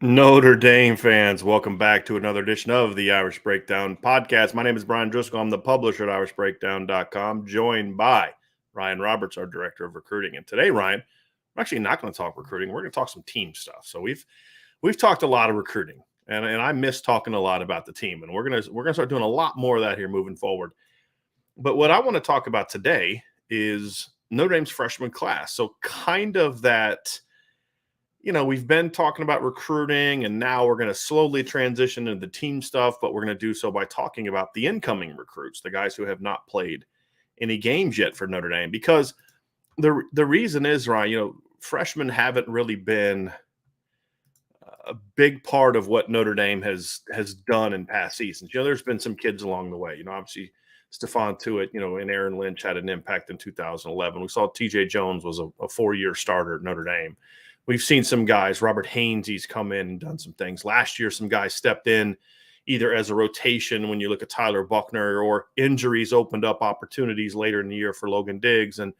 Notre Dame fans, welcome back to another edition of the Irish Breakdown podcast. My name is Brian Driscoll. I'm the publisher at irishbreakdown.com, joined by Ryan Roberts, our director of recruiting. And today, Ryan, we're actually not going to talk recruiting. We're going to talk some team stuff. So we've talked a lot of recruiting, and I miss talking a lot about the team. And we're gonna start doing a lot more of that here moving forward. But what I want to talk about today is Notre Dame's freshman class. So kind of that we've been talking about recruiting and now we're going to slowly transition into the team stuff, but we're going to do so by talking about the incoming recruits, the guys who have not played any games yet for Notre Dame, because the reason is, Ryan, freshmen haven't really been a big part of what Notre Dame has done in past seasons. There's been some kids along the way, obviously Stephon Tuitt, and Aaron Lynch had an impact in 2011. We saw TJ Jones was a 4-year starter at Notre Dame. We've seen some guys, Robert Haynes, he's come in and done some things. Last year, some guys stepped in either as a rotation when you look at Tyler Buckner, or injuries opened up opportunities later in the year for Logan Diggs and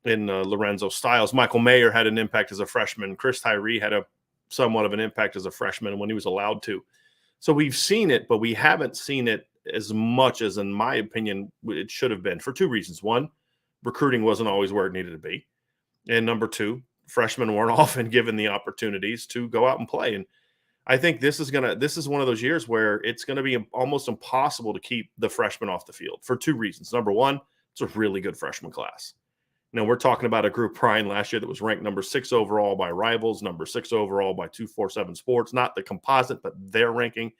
Lorenzo Styles. Michael Mayer had an impact as a freshman. Chris Tyree had a somewhat of an impact as a freshman when he was allowed to. So we've seen it, but we haven't seen it as much as, in my opinion, it should have been, for two reasons. One, recruiting wasn't always where it needed to be. And number two, freshmen weren't often given the opportunities to go out and play. And I think this is one of those years where it's going to be almost impossible to keep the freshmen off the field for two reasons. Number one, it's a really good freshman class. We're talking about a group, Brian, last year that was ranked number 6 overall by Rivals, number 6 overall by 247 Sports, not the composite, but their ranking.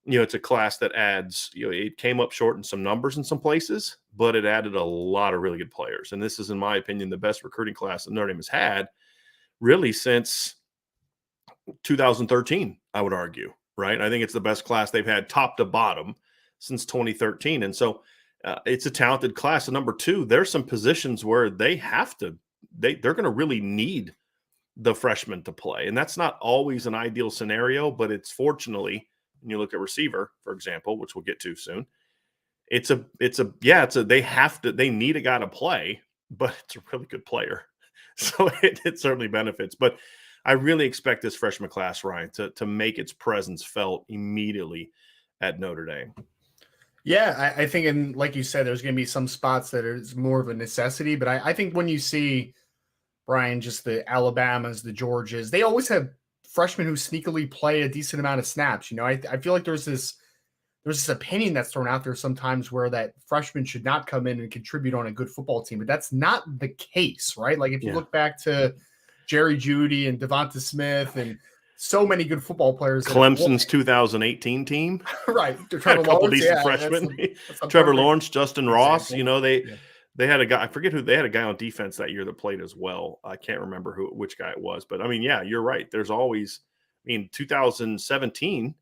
It's a class that adds, it came up short in some numbers in some places, but it added a lot of really good players. And this is, in my opinion, the best recruiting class that Notre Dame has had really since 2013, I would argue, right? I think it's the best class they've had top to bottom since 2013. And so it's a talented class. And number two, there's some positions where they're going to really need the freshmen to play. And that's not always an ideal scenario, but it's fortunately, when you look at receiver, for example, which we'll get to soon, they need a guy to play, but it's a really good player. So it certainly benefits. But I really expect this freshman class, Ryan, to make its presence felt immediately at Notre Dame. Yeah, I think, and like you said, there's going to be some spots that is more of a necessity. But I think when you see, Brian, just the Alabamas, the Georgias, they always have freshmen who sneakily play a decent amount of snaps. I feel like there's this opinion that's thrown out there sometimes where that freshmen should not come in and contribute on a good football team, but that's not the case, right? Like if you look back to Jerry Jeudy and Devonta Smith and so many good football players. Clemson's 2018 team. Right. Had a couple decent freshmen. That's Trevor Lawrence, Justin Ross, they had a guy, I forget who, they had a guy on defense that year that played as well. I can't remember which guy it was, but you're right. There's always, 2017,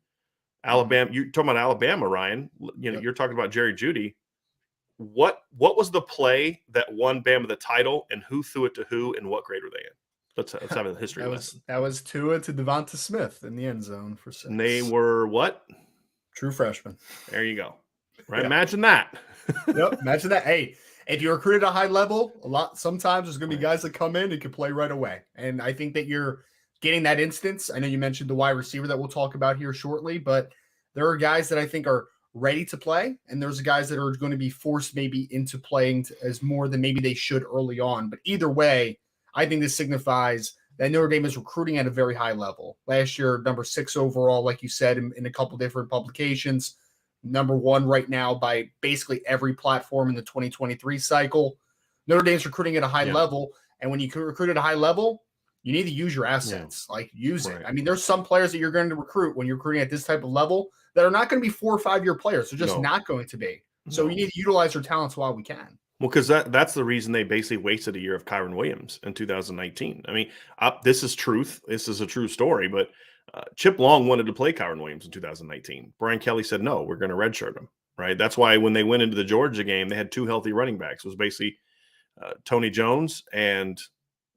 Alabama, you're talking about Alabama, Ryan, you're talking about Jerry Jeudy. What was the play that won Bama the title, and who threw it to who, and what grade were they in? Let's have a history lesson. That was Tua to Devonta Smith in the end zone for 6. And they were what? True freshmen. There you go. Right. Yeah. Imagine that. Yep. Imagine that. Hey, if you recruit at a high level, sometimes there's going to be guys that come in and can play right away. And I think that you're getting that instance. I know you mentioned the wide receiver that we'll talk about here shortly, but there are guys that I think are ready to play, and there's guys that are going to be forced maybe into playing as more than maybe they should early on. But either way, I think this signifies that Notre Dame is recruiting at a very high level. Last year, number 6 overall, like you said, in a couple different publications. Number 1 right now by basically every platform in the 2023 cycle. Notre Dame's recruiting at a high level, and when you recruit at a high level, you need to use your assets. Like, use it. There's some players that you're going to recruit when you're recruiting at this type of level that are not going to be 4 or 5 year players. They're just not going to be. So you need to utilize your talents while we can. Well, because that's the reason they basically wasted a year of Kyron Williams in 2019. This is truth. This is a true story. But Chip Long wanted to play Kyron Williams in 2019. Brian Kelly said, no, we're going to redshirt him. Right. That's why when they went into the Georgia game, they had 2 healthy running backs. It was basically Tony Jones and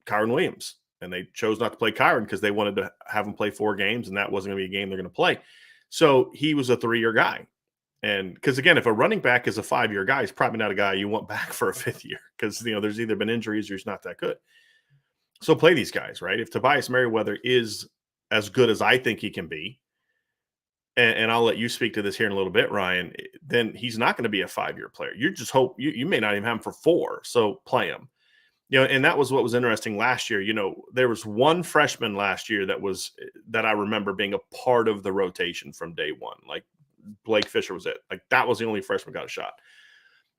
Kyron Williams. And they chose not to play Kyron because they wanted to have him play 4 games, and that wasn't going to be a game they're going to play. So he was a 3-year guy. And because, again, if a running back is a 5-year guy, he's probably not a guy you want back for a 5th year because, there's either been injuries or he's not that good. So play these guys, right? If Tobias Merriweather is as good as I think he can be, and I'll let you speak to this here in a little bit, Ryan, then he's not going to be a 5-year player. You just hope you may not even have him for 4. So play him. And that was what was interesting last year. There was one freshman last year that I remember being a part of the rotation from day one. Like Blake Fisher was it. Like that was the only freshman got a shot.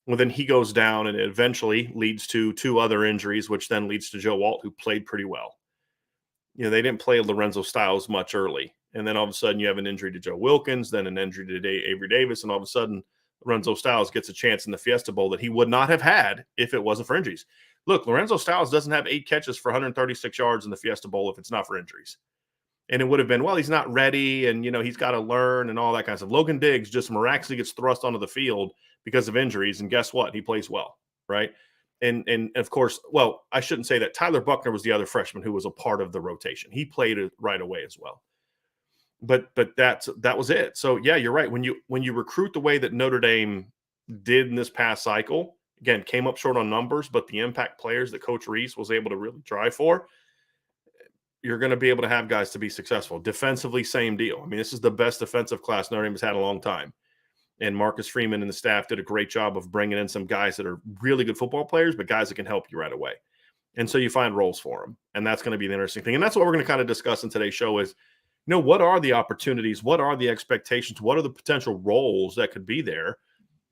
Well, then he goes down, and it eventually leads to 2 other injuries, which then leads to Joe Alt, who played pretty well. They didn't play Lorenzo Styles much early. And then all of a sudden you have an injury to Joe Wilkins, then an injury to Avery Davis, and all of a sudden Lorenzo Styles gets a chance in the Fiesta Bowl that he would not have had if it wasn't for injuries. Look, Lorenzo Styles doesn't have 8 catches for 136 yards in the Fiesta Bowl if it's not for injuries. And it would have been, well, he's not ready, and, he's got to learn and all that kind of stuff. Logan Diggs just miraculously gets thrust onto the field because of injuries, and guess what? He plays well, right? And of course, well, I shouldn't say that. Tyler Buckner was the other freshman who was a part of the rotation. He played it right away as well. But that was it. So yeah, you're right. When you recruit the way that Notre Dame did in this past cycle, again, came up short on numbers, but the impact players that Coach Reese was able to really drive for, you're going to be able to have guys to be successful. Defensively, same deal. I mean, this is the best defensive class Notre Dame has had in a long time. And Marcus Freeman and the staff did a great job of bringing in some guys that are really good football players, but guys that can help you right away. And so you find roles for them. And that's going to be the interesting thing. And that's what we're going to kind of discuss in today's show is, what are the opportunities? What are the expectations? What are the potential roles that could be there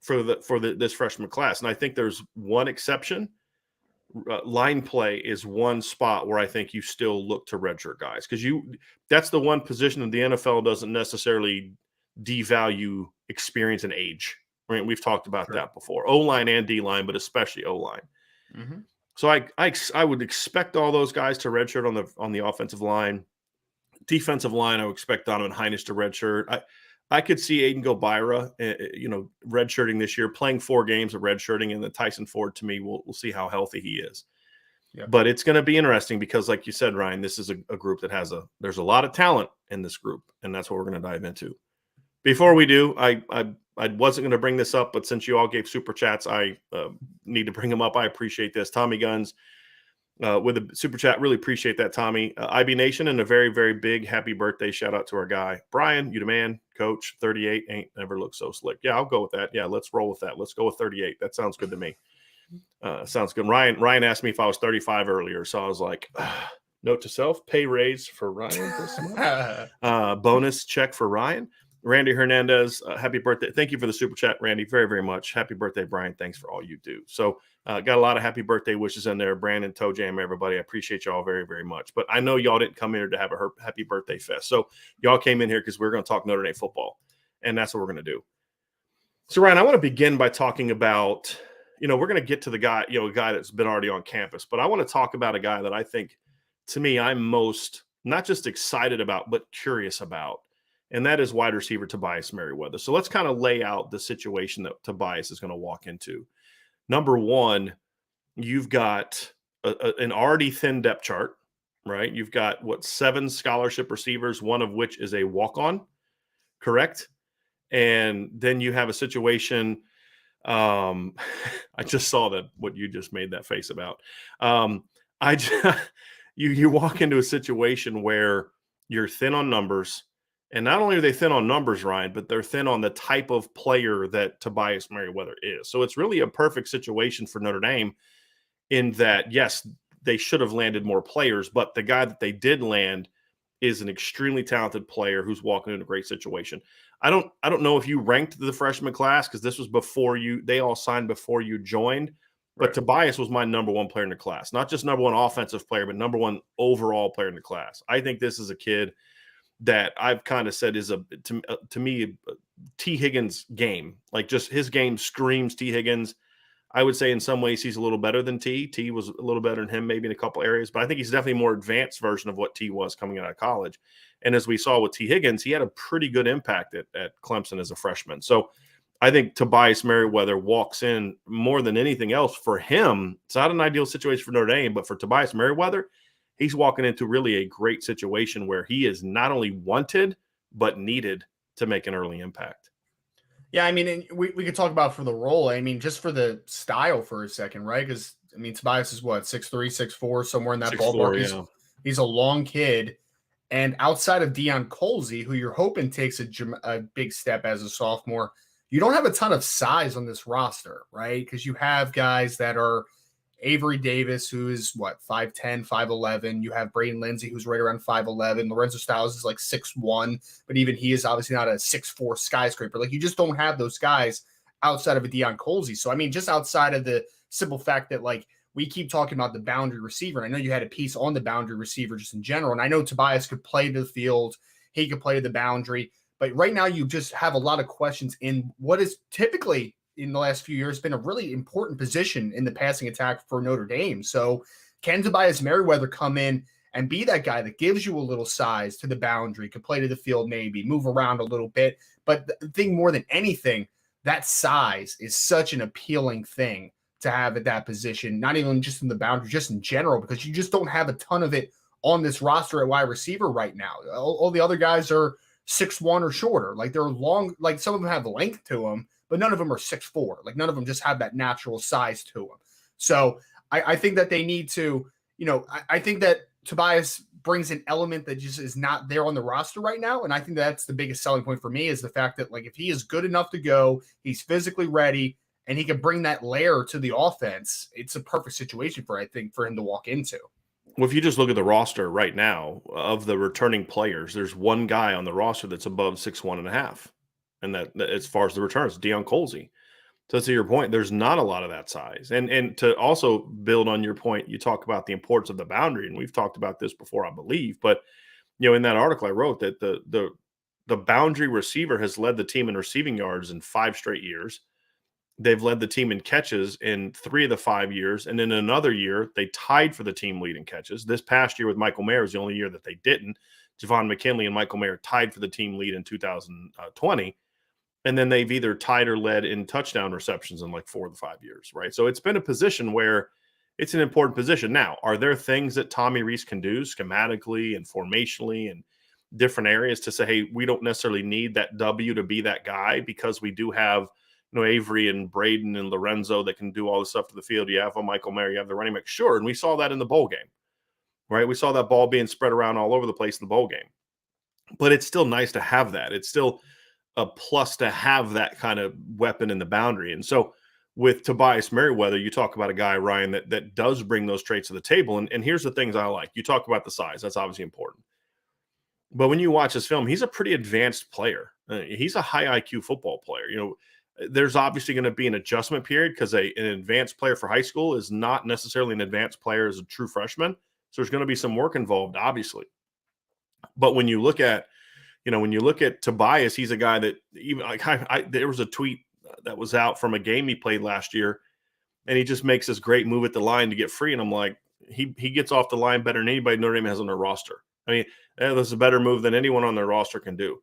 for this freshman class? And I think there's one exception. Line play is one spot where I think you still look to redshirt guys, because that's the one position that the NFL doesn't necessarily devalue experience and age. Right? We've talked about that before. O-line and D-line, but especially O-line. Mm-hmm. So I would expect all those guys to redshirt on the offensive line. Defensive line, I would expect Donovan Hinish to redshirt. I could see Aiden Gobira, redshirting this year, playing 4 games of redshirting, and then Tyson Ford, to me, we'll see how healthy he is. Yeah. But it's going to be interesting because, like you said, Ryan, this is a group that there's a lot of talent in this group, and that's what we're going to dive into. Before we do, I wasn't going to bring this up, but since you all gave super chats, I need to bring them up. I appreciate this. Tommy Guns with a super chat. Really appreciate that, Tommy. IB Nation, and a very, very big happy birthday shout out to our guy. Brian, you the man, coach, 38, ain't never looked so slick. Yeah, I'll go with that. Yeah, let's roll with that. Let's go with 38. That sounds good to me. Sounds good. Ryan asked me if I was 35 earlier, so I was like, note to self, pay raise for Ryan this month. Bonus check for Ryan. Randy Hernandez, happy birthday. Thank you for the super chat, Randy, very, very much. Happy birthday, Brian. Thanks for all you do. So got a lot of happy birthday wishes in there. Brandon, Toe Jam, everybody. I appreciate y'all very, very much. But I know y'all didn't come here to have a happy birthday fest. So y'all came in here because we're going to talk Notre Dame football, and that's what we're going to do. So, Ryan, I want to begin by talking about, we're going to get to the guy, a guy that's been already on campus. But I want to talk about a guy that I think, to me, I'm most not just excited about, but curious about. And that is wide receiver Tobias Merriweather. So let's kind of lay out the situation that Tobias is going to walk into. Number one, you've got an already thin depth chart, right? You've got, 7 scholarship receivers, one of which is a walk-on, correct? And then you have a situation, I just saw that what you just made that face about. You walk into a situation where you're thin on numbers. And not only are they thin on numbers, Ryan, but they're thin on the type of player that Tobias Merriweather is. So it's really a perfect situation for Notre Dame in that, yes, they should have landed more players, but the guy that they did land is an extremely talented player who's walking in a great situation. I don't know if you ranked the freshman class because this was before they all signed before you joined, but right. Tobias was my number 1 player in the class, not just number 1 offensive player, but number 1 overall player in the class. I think this is a kid that I've kind of said is to me, T. Higgins game. Like just his game screams T. Higgins. I would say in some ways he's a little better than T. T was a little better than him maybe in a couple areas, but I think he's definitely a more advanced version of what T was coming out of college. And as we saw with T. Higgins, he had a pretty good impact at Clemson as a freshman. So I think Tobias Merriweather walks in more than anything else for him. It's not an ideal situation for Notre Dame, but for Tobias Merriweather, he's walking into really a great situation where he is not only wanted, but needed to make an early impact. Yeah, I mean, we could talk about for the role. I mean, just for the style for a second, right? Because, I mean, Tobias is what, 6'3", 6'4", somewhere in that ballpark. He's a long kid. And outside of Deion Colsey, who you're hoping takes a big step as a sophomore, you don't have a ton of size on this roster, right? Because you have guys that are Avery Davis, who is what, 5'10, 5'11. You have Braden Lindsey, who's right around 5'11. Lorenzo Styles is like 6'1, but even he is obviously not a 6'4 skyscraper. Like, you just don't have those guys outside of a Deion Colsey. So, I mean, just outside of the simple fact that, like, we keep talking about the boundary receiver. And I know you had a piece on the boundary receiver just in general. And I know Tobias could play to the field. He could play to the boundary. But right now you just have a lot of questions in what is typically in the last few years been a really important position in the passing attack for Notre Dame. So can Tobias Merriweather come in and be that guy that gives you a little size to the boundary, could play to the field, maybe move around a little bit. But the thing more than anything, that size is such an appealing thing to have at that position, not even just in the boundary, just in general, because you just don't have a ton of it on this roster at wide receiver right now. All the other guys are 6'1" or shorter. Like, they're long, like some of them have length to them, but none of them are 6'4". Like, none of them just have that natural size to them. So I think that they need to, I think that Tobias brings an element that just is not there on the roster right now. And I think that's the biggest selling point for me, is the fact that, like, if he is good enough to go, he's physically ready, and he can bring that layer to the offense, it's a perfect situation for him to walk into. Well, if you just look at the roster right now of the returning players, there's one guy on the roster that's above 6'1.5", and that as far as the returns, Deion Colsey. So to your point, there's not a lot of that size. And to also build on your point, you talk about the importance of the boundary, and we've talked about this before, I believe. But in that article I wrote, that the boundary receiver has led the team in receiving yards in 5 straight years. They've led the team in catches in 3 of the 5 years. And in another year, they tied for the team lead in catches. This past year with Michael Mayer is the only year that they didn't. Javon McKinley and Michael Mayer tied for the team lead in 2020. And then they've either tied or led in touchdown receptions in like 4 of the 5 years, right? So it's been a position where it's an important position. Now, are there things that Tommy Rees can do schematically and formationally and different areas to say, hey, we don't necessarily need that W to be that guy, because we do have Avery and Braden and Lorenzo that can do all this stuff to the field. You have a Michael Mayer, you have the running back. Sure. And we saw that in the bowl game, right? We saw that ball being spread around all over the place in the bowl game. But it's still nice to have that. It's still a plus to have that kind of weapon in the boundary. And so with Tobias Merriweather, you talk about a guy, Ryan, that does bring those traits to the table. And here's the things I like. You talk about the size. That's obviously important. But when you watch this film, he's a pretty advanced player. He's a high IQ football player. There's obviously going to be an adjustment period, because an advanced player for high school is not necessarily an advanced player as a true freshman. So there's going to be some work involved, obviously. But when you look at, Tobias, he's a guy that even there was a tweet that was out from a game he played last year, and he just makes this great move at the line to get free. And I'm like, he gets off the line better than anybody Notre Dame has on their roster. I mean, this is a better move than anyone on their roster can do.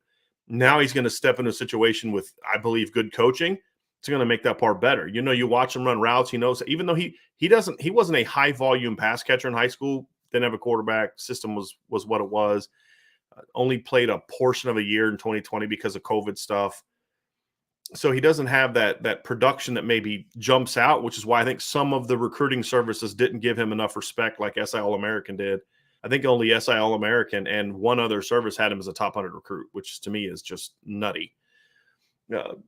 Now he's going to step into a situation with, I believe, good coaching. It's going to make that part better. You watch him run routes. He knows, even though he wasn't a high volume pass catcher in high school, didn't have a quarterback, system was what it was. Only played a portion of a year in 2020 because of COVID stuff. So he doesn't have that production that maybe jumps out, which is why I think some of the recruiting services didn't give him enough respect like SI All-American did. I think only SI All-American and one other service had him as a top 100 recruit, which to me is just nutty.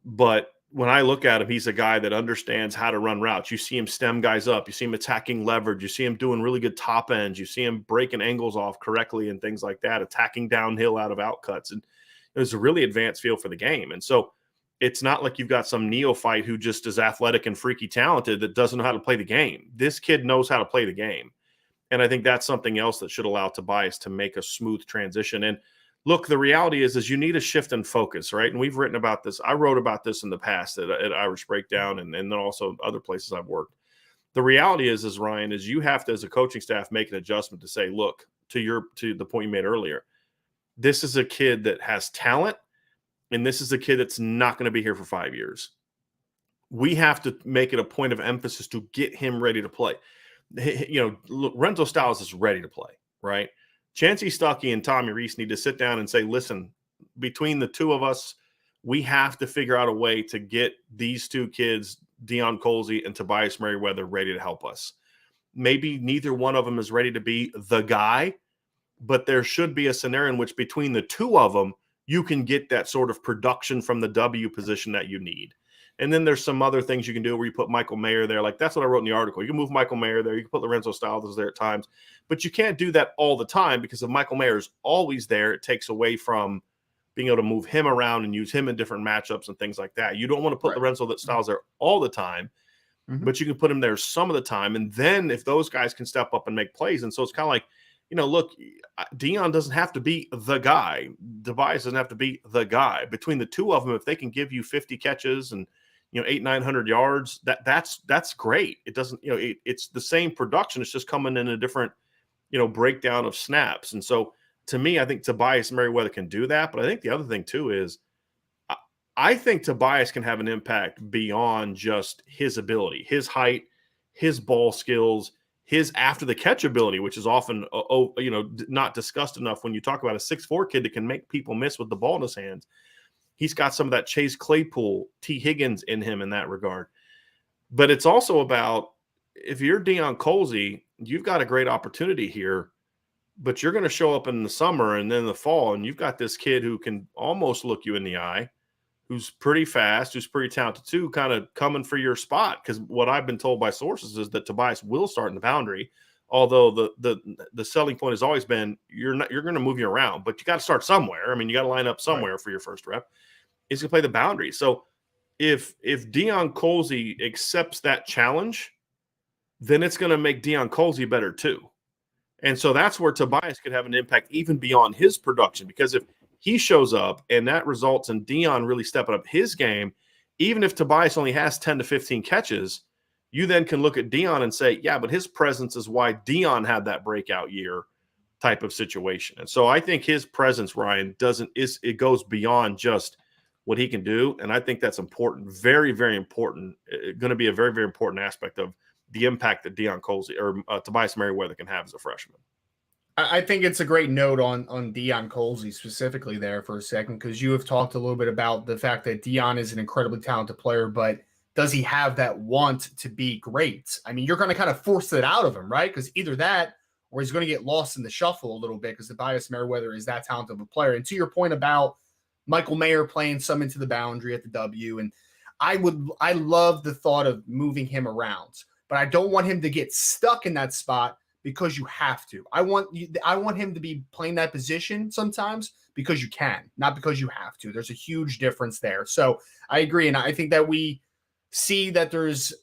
But when I look at him, he's a guy that understands how to run routes. You see him stem guys up. You see him attacking leverage. You see him doing really good top ends. You see him breaking angles off correctly and things like that, attacking downhill out of outcuts. And it was a really advanced feel for the game. And so it's not like you've got some neophyte who just is athletic and freaky talented that doesn't know how to play the game. This kid knows how to play the game. And I think that's something else that should allow Tobias to make a smooth transition. And look, the reality is you need a shift in focus, right? And we've written about this. I wrote about this in the past at Irish Breakdown and then also other places I've worked. The reality is Ryan, is you have to, as a coaching staff, make an adjustment to say, look, to the point you made earlier, this is a kid that has talent, and this is a kid that's not going to be here for 5 years. We have to make it a point of emphasis to get him ready to play. Lorenzo Styles is ready to play, right? Chancey Stuckey and Tommy Rees need to sit down and say, listen, between the two of us, we have to figure out a way to get these two kids, Deion Colsey and Tobias Merriweather, ready to help us. Maybe neither one of them is ready to be the guy, but there should be a scenario in which between the two of them, you can get that sort of production from the W position that you need. And then there's some other things you can do where you put Michael Mayer there. Like that's what I wrote in the article. You can move Michael Mayer there. You can put Lorenzo Styles there at times, but you can't do that all the time because if Michael Mayer is always there, it takes away from being able to move him around and use him in different matchups and things like that. You don't want to put Lorenzo Styles there all the time, but you can put him there some of the time. And then if those guys can step up and make plays. And so it's kind of like, look, Deion doesn't have to be the guy. Tobias doesn't have to be the guy. Between the two of them, if they can give you 50 catches and 800-900 yards, that's great. It doesn't, it's the same production. It's just coming in a different, breakdown of snaps. And so to me, I think Tobias Merriweather can do that. But I think the other thing too is I think Tobias can have an impact beyond just his ability, his height, his ball skills, his after the catch ability, which is often, not discussed enough when you talk about a 6'4" kid that can make people miss with the ball in his hands. He's got some of that Chase Claypool, T. Higgins in him in that regard. But it's also about if you're Deion Colzie, you've got a great opportunity here, but you're going to show up in the summer and then the fall, and you've got this kid who can almost look you in the eye, who's pretty fast, who's pretty talented too, kind of coming for your spot. Because what I've been told by sources is that Tobias will start in the boundary, although the selling point has always been you're going to move you around, but you got to start somewhere. I mean, you got to line up somewhere for your first rep. He's going to play the boundary. So if Deion Colzie accepts that challenge, then it's going to make Deion Colzie better too. And so that's where Tobias could have an impact even beyond his production, because if he shows up and that results in Deion really stepping up his game, even if Tobias only has 10 to 15 catches, you then can look at Deion and say, yeah, but his presence is why Deion had that breakout year type of situation. And so I think his presence, Ryan, it goes beyond just what he can do. And I think that's important, very, very important, going to be a very, very important aspect of the impact that Deion Colzie or Tobias Merriweather can have as a freshman. I think it's a great note on Deion Colzie specifically there for a second, because you have talked a little bit about the fact that Deion is an incredibly talented player, but does he have that want to be great? I mean, you're going to kind of force it out of him, right? Because either that or he's going to get lost in the shuffle a little bit because Tobias Merriweather is that talented of a player. And to your point about Michael Mayer playing some into the boundary at the W, and I love the thought of moving him around, but I don't want him to get stuck in that spot because you have to. I want him to be playing that position sometimes because you can, not because you have to. There's a huge difference there. So I agree. And I think that we see that there's,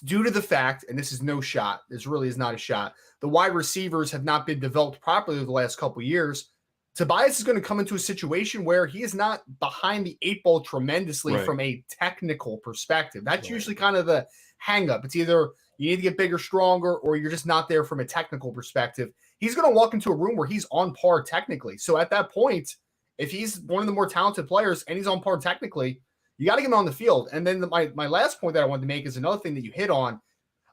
due to the fact, and this is no shot, this really is not a shot, the wide receivers have not been developed properly the last couple of years. Tobias is going to come into a situation where he is not behind the eight ball tremendously from a technical perspective. That's usually kind of the hang up. It's either you need to get bigger, stronger, or you're just not there from a technical perspective. He's going to walk into a room where he's on par technically. So at that point, if he's one of the more talented players and he's on par technically, you got to get him on the field. And then my last point that I wanted to make is another thing that you hit on.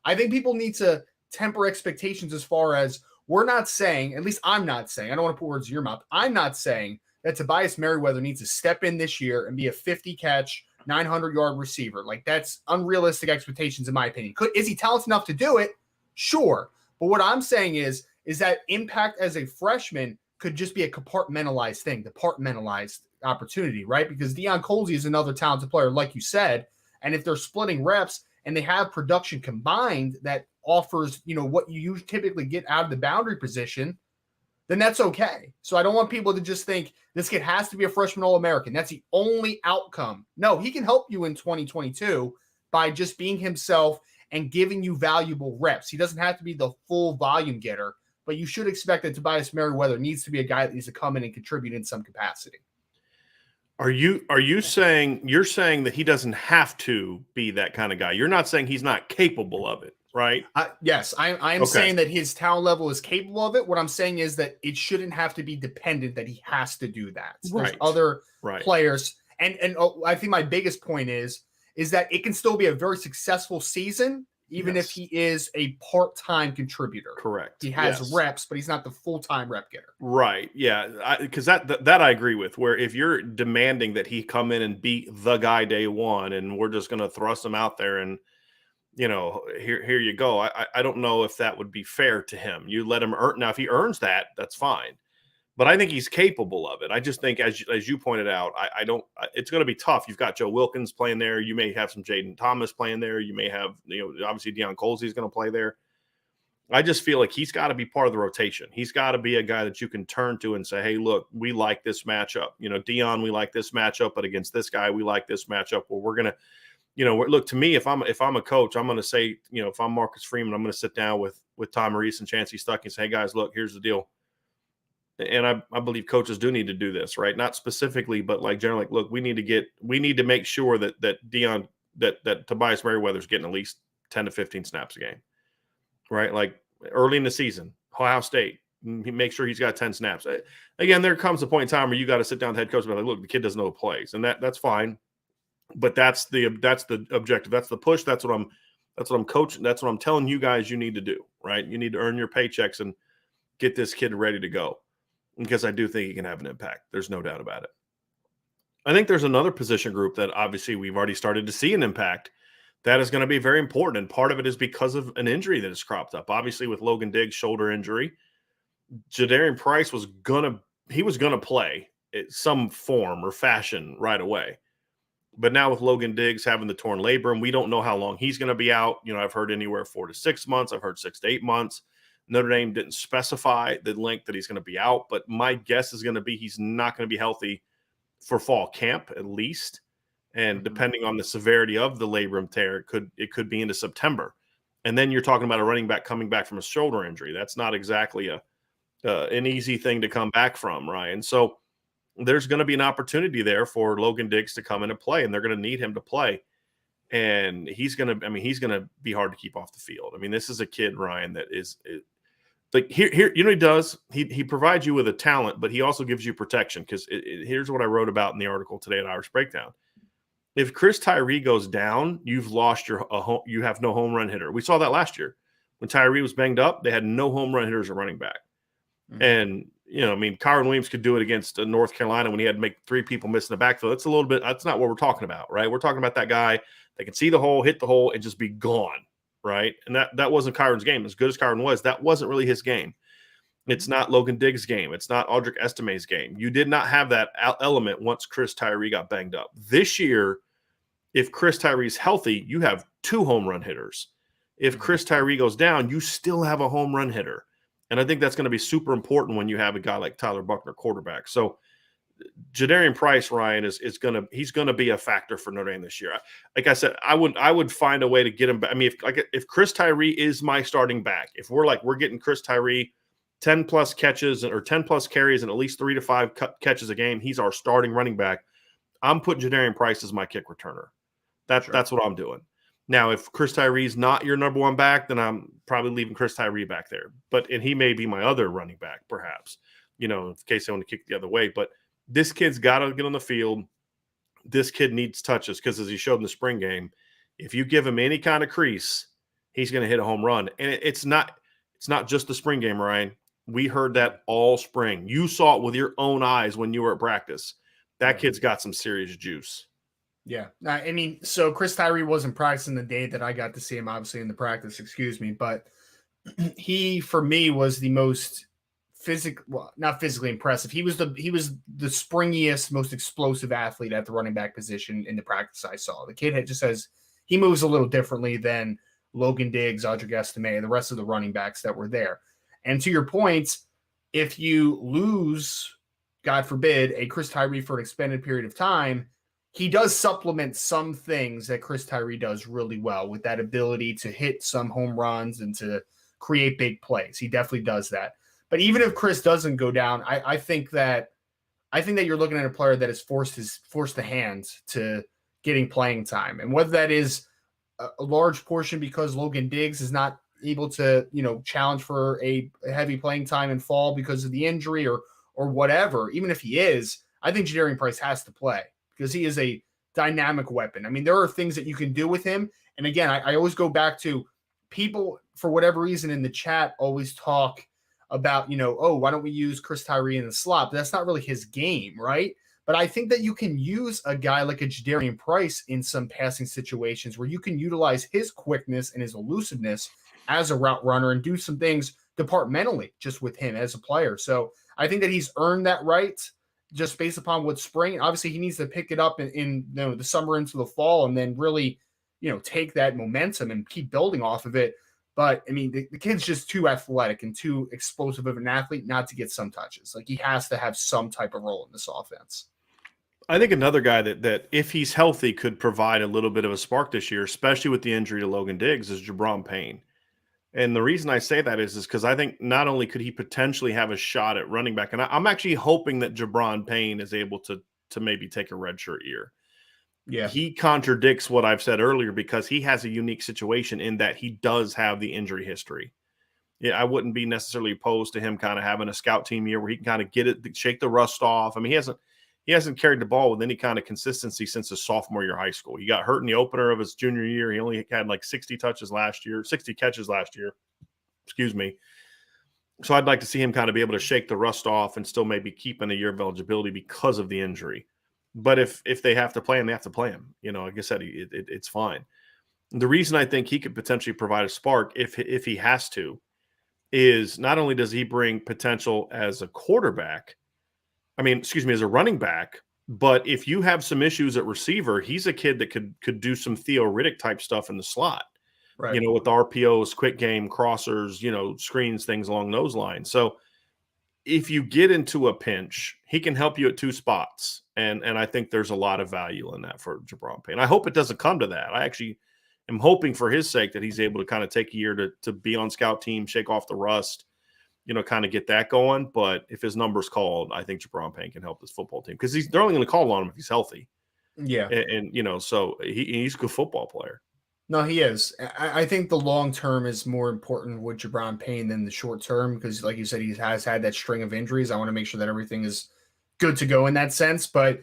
I think people need to temper expectations as far as, we're not saying, at least I'm not saying, I don't want to put words in your mouth, I'm not saying that Tobias Merriweather needs to step in this year and be a 50-catch, 900-yard receiver. Like, that's unrealistic expectations in my opinion. Is he talented enough to do it? Sure. But what I'm saying is that impact as a freshman could just be a compartmentalized opportunity, right? Because Deion Colzie is another talented player, like you said, and if they're splitting reps and they have production combined that offers, what you typically get out of the boundary position, then that's okay. So I don't want people to just think this kid has to be a freshman All-American. That's the only outcome. No, he can help you in 2022 by just being himself and giving you valuable reps. He doesn't have to be the full volume getter, but you should expect that Tobias Merriweather needs to be a guy that needs to come in and contribute in some capacity. Are you saying that he doesn't have to be that kind of guy? You're not saying he's not capable of it, right? Yes, I am saying that his talent level is capable of it. What I'm saying is that it shouldn't have to be dependent that he has to do that. There's other players. And I think my biggest point is that it can still be a very successful season, even if he is a part-time contributor. Correct. He has reps, but he's not the full-time rep getter. Right. Yeah. Because that I agree with, where if you're demanding that he come in and be the guy day one and we're just going to thrust him out there and, here you go. I don't know if that would be fair to him. You let him earn. Now, if he earns that, that's fine. But I think he's capable of it. I just think, as you pointed out, I don't. It's going to be tough. You've got Joe Wilkins playing there. You may have some Jaden Thomas playing there. You may have, obviously Deion Colsey's going to play there. I just feel like he's got to be part of the rotation. He's got to be a guy that you can turn to and say, hey, look, we like this matchup. Deion, we like this matchup, but against this guy, we like this matchup. Well, we're going to, look, to me, if I'm a coach, I'm going to say, if I'm Marcus Freeman, I'm going to sit down with Tom Reese and Chancey Stuckey and say, hey, guys, look, here's the deal. And I believe coaches do need to do this, right? Not specifically, but like generally, like, look, we need to make sure that Deion, that Tobias Merriweather's getting at least 10 to 15 snaps a game, right? Like early in the season, Ohio State, make sure he's got 10 snaps. Again, there comes a point in time where you got to sit down with the head coach and be like, look, the kid doesn't know the plays, and that's fine, but that's the objective, that's the push, that's what I'm coaching, that's what I'm telling you guys you need to do, right? You need to earn your paychecks and get this kid ready to go. Because I do think he can have an impact. There's no doubt about it. I think there's another position group that obviously we've already started to see an impact that is going to be very important. And part of it is because of an injury that has cropped up. Obviously, with Logan Diggs' shoulder injury, Jadarian Price was going to play in some form or fashion right away. But now with Logan Diggs having the torn labrum, we don't know how long he's going to be out. I've heard anywhere 4 to 6 months. I've heard 6 to 8 months. Notre Dame didn't specify the length that he's going to be out, but my guess is going to be he's not going to be healthy for fall camp at least. And depending on the severity of the labrum tear, it could be into September. And then you're talking about a running back coming back from a shoulder injury. That's not exactly an easy thing to come back from, Ryan. So there's going to be an opportunity there for Logan Diggs to come in and play, and they're going to need him to play. And he's going to be hard to keep off the field. I mean, this is a kid, Ryan, that is like here, he does. He provides you with a talent, but he also gives you protection. Because here's what I wrote about in the article today at Irish Breakdown. If Chris Tyree goes down, you've lost you have no home run hitter. We saw that last year when Tyree was banged up. They had no home run hitters at running back. Mm-hmm. And Kyron Williams could do it against North Carolina when he had to make 3 people miss in the backfield. That's a little bit. That's not what we're talking about, right? We're talking about that guy that can see the hole, hit the hole, and just be gone. Right. And that wasn't Kyron's game. As good as Kyron was, that wasn't really his game. It's not Logan Diggs' game. It's not Audric Estime's game. You did not have that element once Chris Tyree got banged up. This year, if Chris Tyree's healthy, you have 2 home run hitters. If Chris Tyree goes down, you still have a home run hitter. And I think that's going to be super important when you have a guy like Tyler Buckner, quarterback. So Jadarian Price, Ryan, he's going to be a factor for Notre Dame this year. Like I said, I would find a way to get him back. I mean, if Chris Tyree is my starting back, if we're getting Chris Tyree 10 plus catches or 10 plus carries and at least 3 to 5 catches a game, he's our starting running back. I'm putting Jadarian Price as my kick returner. That's what I'm doing. Now, if Chris Tyree's not your number one back, then I'm probably leaving Chris Tyree back there. And he may be my other running back, perhaps, in case I want to kick the other way. But this kid's got to get on the field. This kid needs touches because, as he showed in the spring game, if you give him any kind of crease, he's going to hit a home run. And it's not just the spring game, Ryan. We heard that all spring. You saw it with your own eyes when you were at practice. That kid's got some serious juice. Yeah. I mean, so Chris Tyree wasn't practicing the day that I got to see him, obviously, in the practice, but he, for me, was the most not physically impressive. He was the springiest, most explosive athlete at the running back position in the practice I saw. The kid he moves a little differently than Logan Diggs, Audric Estime, and the rest of the running backs that were there. And to your point, if you lose, God forbid, a Chris Tyree for an extended period of time, he does supplement some things that Chris Tyree does really well with that ability to hit some home runs and to create big plays. He definitely does that. But even if Chris doesn't go down, I think that you're looking at a player that has forced the hand to getting playing time. And whether that is a large portion because Logan Diggs is not able to, challenge for a heavy playing time in fall because of the injury or whatever, even if he is, I think Jadarian Price has to play because he is a dynamic weapon. I mean, there are things that you can do with him. And again, I always go back to people, for whatever reason, in the chat always talk about, why don't we use Chris Tyree in the slot? But that's not really his game, right? But I think that you can use a guy like a Jadarian Price in some passing situations where you can utilize his quickness and his elusiveness as a route runner and do some things departmentally just with him as a player. So I think that he's earned that right just based upon what spring. Obviously, he needs to pick it up in the summer into the fall and then really, take that momentum and keep building off of it. But I mean, the kid's just too athletic and too explosive of an athlete not to get some touches. Like he has to have some type of role in this offense. I think another guy that if he's healthy could provide a little bit of a spark this year, especially with the injury to Logan Diggs, is Jabron Payne. And the reason I say that is because I think not only could he potentially have a shot at running back, and I'm actually hoping that Jabron Payne is able to maybe take a redshirt year. Yeah. He contradicts what I've said earlier because he has a unique situation in that he does have the injury history. Yeah, I wouldn't be necessarily opposed to him kind of having a scout team year where he can kind of get it, shake the rust off. I mean, he hasn't carried the ball with any kind of consistency since his sophomore year of high school. He got hurt in the opener of his junior year. He only had like 60 catches last year. Excuse me. So I'd like to see him kind of be able to shake the rust off and still maybe keep in a year of eligibility because of the injury. But if they have to play him, they have to play him. Like I said, it's fine. The reason I think he could potentially provide a spark if he has to is not only does he bring potential as a quarterback, as a running back, but if you have some issues at receiver, he's a kid that could do some Theo Riddick type stuff in the slot. Right. With RPOs, quick game, crossers, screens, things along those lines. So if you get into a pinch, he can help you at two spots. And I think there's a lot of value in that for Jabron Payne. I hope it doesn't come to that. I actually am hoping for his sake that he's able to kind of take a year to be on scout team, shake off the rust, kind of get that going. But if his number's called, I think Jabron Payne can help this football team because they're only going to call on him if he's healthy. Yeah. And so he's a good football player. No, he is. I think the long term is more important with Jabron Payne than the short term because, like you said, he has had that string of injuries. I want to make sure that everything is good to go in that sense. But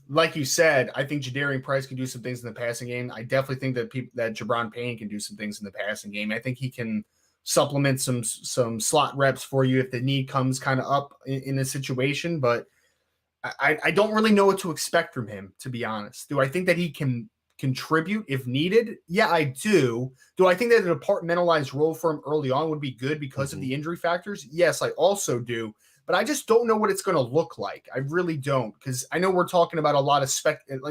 like you said, I think Jadarian Price can do some things in the passing game. I definitely think that Jabron Payne can do some things in the passing game. I think he can supplement some slot reps for you if the need comes kind of up in a situation. But I don't really know what to expect from him, to be honest. Do I think that he can contribute if needed? Yeah, I do. Do I think that a departmentalized role for him early on would be good because of the injury factors? Yes, I also do. But I just don't know what it's going to look like. I really don't, because I know we're talking about a lot of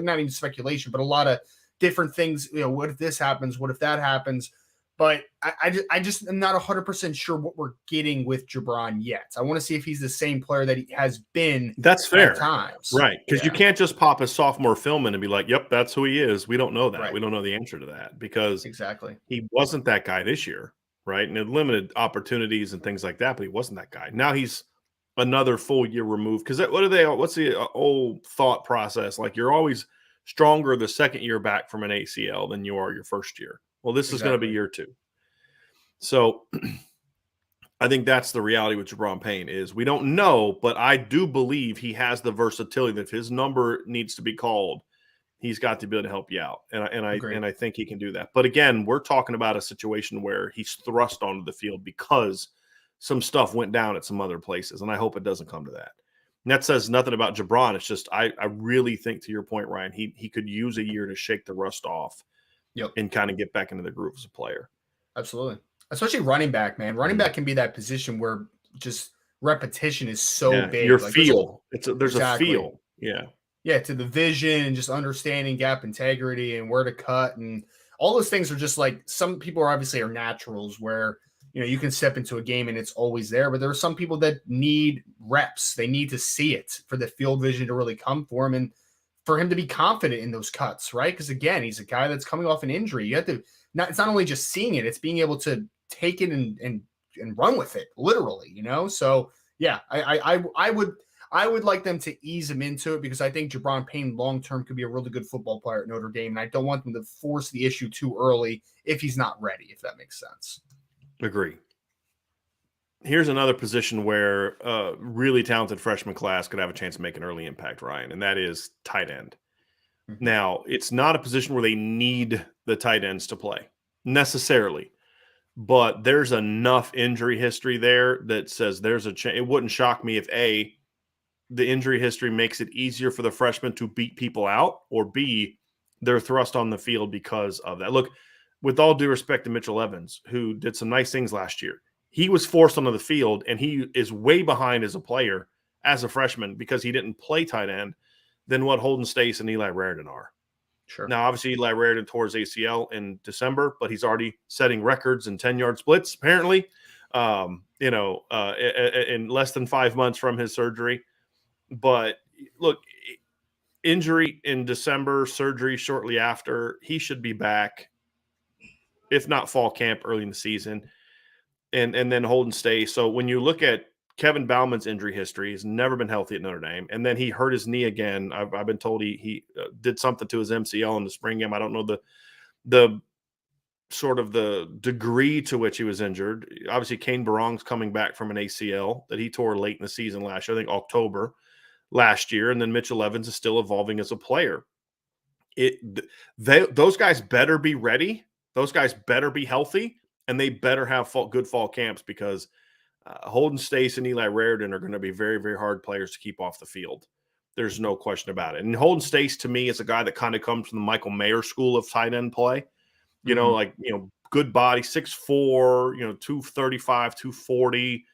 not even speculation, but a lot of different things. What if this happens? What if that happens? But I just am not 100% sure what we're getting with Jabron yet. I want to see if he's the same player that he has been. That's fair. At times. Right. Because you can't just pop his sophomore film in and be like, yep, that's who he is. We don't know that. Right. We don't know the answer to that because exactly he wasn't that guy this year. Right. And had limited opportunities and things like that, but he wasn't that guy. Now he's another full year removed. Because what's the old thought process? Like you're always stronger the second year back from an ACL than you are your first year. Well, this is going to be year two. So I think that's the reality with Jabron Payne is we don't know, but I do believe he has the versatility that if his number needs to be called, he's got the ability to help you out. And I think he can do that. But again, we're talking about a situation where he's thrust onto the field because some stuff went down at some other places. And I hope it doesn't come to that. And that says nothing about Jabron. It's just I really think, to your point, Ryan, he could use a year to shake the rust off and kind of get back into the groove as a player. Absolutely. Especially running back, man. Running back can be that position where just repetition is so big. Your feel. There's a feel. Yeah. Yeah, to the vision and just understanding gap integrity and where to cut. And all those things are just like some people are naturals where, you can step into a game and it's always there. But there are some people that need reps. They need to see it for the field vision to really come for him and for him to be confident in those cuts, right? Because again, he's a guy that's coming off an injury. You have to it's not only just seeing it, it's being able to take it and run with it, literally, So yeah, I would like them to ease him into it because I think Jabron Payne long term could be a really good football player at Notre Dame, and I don't want them to force the issue too early if he's not ready, if that makes sense. Agree. Here's another position where a really talented freshman class could have a chance to make an early impact, Ryan, and that is tight end. Mm-hmm. Now, it's not a position where they need the tight ends to play necessarily, but there's enough injury history there that says there's a chance. It wouldn't shock me if the injury history makes it easier for the freshmen to beat people out, or B, they're thrust on the field because of that. Look, with all due respect to Mitchell Evans, who did some nice things last year, he was forced onto the field, and he is way behind as a player as a freshman because he didn't play tight end than what Holden Stace and Eli Raridan are. Sure. Now, obviously, Eli Raridan tore his ACL in December, but he's already setting records in 10-yard splits, apparently, in less than 5 months from his surgery. But look, injury in December, surgery shortly after, he should be back, if not fall camp, early in the season. And then Holden Stace. So when you look at Kevin Bauman's injury history, he's never been healthy at Notre Dame. And then he hurt his knee again. I've been told he did something to his MCL in the spring game. I don't know the sort of the degree to which he was injured. Obviously, Kane Barong's coming back from an ACL that he tore late in the season last year, I think October last year. And then Mitchell Evans is still evolving as a player. Those guys better be ready. Those guys better be healthy, and they better have good fall camps, because Holden Stace and Eli Raridan are going to be very, very hard players to keep off the field. There's no question about it. And Holden Stace, to me, is a guy that kind of comes from the Michael Mayer school of tight end play. Good body, 6'4", 235, 240,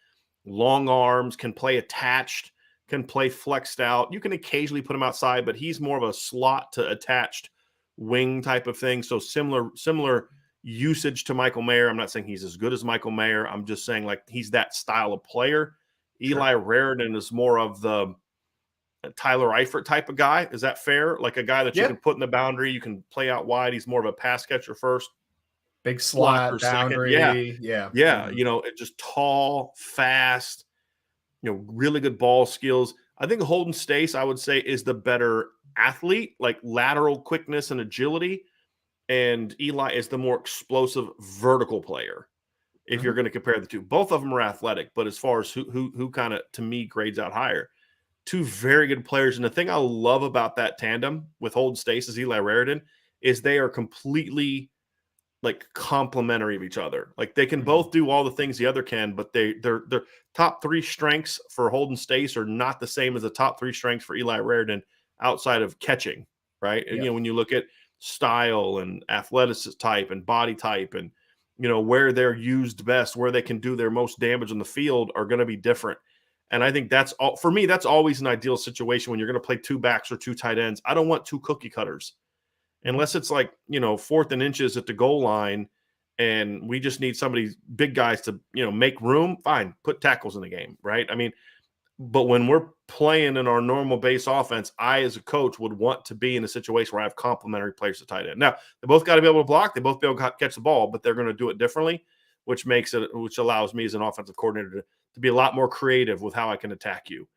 long arms, can play attached, can play flexed out. You can occasionally put him outside, but he's more of a slot to attached wing type of thing. So similar usage to Michael Mayer. I'm not saying he's as good as Michael Mayer. I'm just saying, like, he's that style of player. Sure. Eli Raridan is more of the Tyler Eifert type of guy. Is that fair? Like a guy that you can put in the boundary, you can play out wide. He's more of a pass catcher first. Big slot, boundary. Yeah. Mm-hmm. Just tall, fast, really good ball skills. I think Holden Stace, I would say, is the better athlete, like lateral quickness and agility. And Eli is the more explosive vertical player, if you're going to compare the two. Both of them are athletic, but as far as who kind of, to me, grades out higher, two very good players. And the thing I love about that tandem with Holden Stace is Eli Raridan is they are completely like complementary of each other. Like they can both do all the things the other can, but their top three strengths for Holden Stace are not the same as the top three strengths for Eli Raridan outside of catching, right? Yep. When you look at style and athleticism type and body type and, where they're used best, where they can do their most damage on the field are going to be different. And I think that's all for me. That's always an ideal situation when you're going to play two backs or two tight ends. I don't want two cookie cutters. Unless it's like, 4th and inches at the goal line and we just need somebody, big guys to, make room, fine, put tackles in the game, right? I mean, but when we're playing in our normal base offense, I, as a coach, would want to be in a situation where I have complementary players to tight end. Now, they both got to be able to block. They both be able to catch the ball, but they're going to do it differently, which allows me as an offensive coordinator to be a lot more creative with how I can attack you.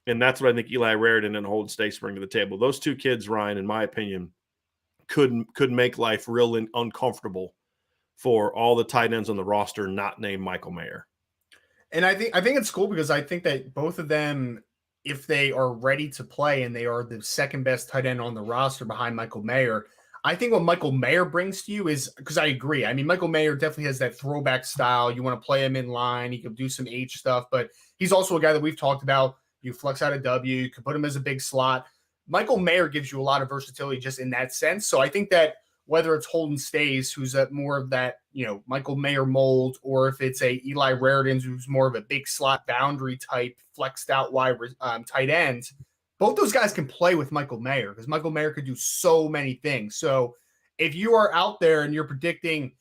And that's what I think Eli Raridan and Holden Stace bring to the table. Those two kids, Ryan, in my opinion, could make life real uncomfortable for all the tight ends on the roster not named Michael Mayer. And I think it's cool because I think that both of them, if they are ready to play and they are the second best tight end on the roster behind Michael Mayer, I think what Michael Mayer brings to you is, because I agree. I mean, Michael Mayer definitely has that throwback style. You want to play him in line. He can do some H stuff, but he's also a guy that we've talked about. You flex out a W. You can put him as a big slot. Michael Mayer gives you a lot of versatility just in that sense. So I think that whether it's Holden Stace, who's more of that, Michael Mayer mold, or if it's a Eli Raridan, who's more of a big slot boundary type, flexed out wide tight end, both those guys can play with Michael Mayer because Michael Mayer could do so many things. So if you are out there and you're predicting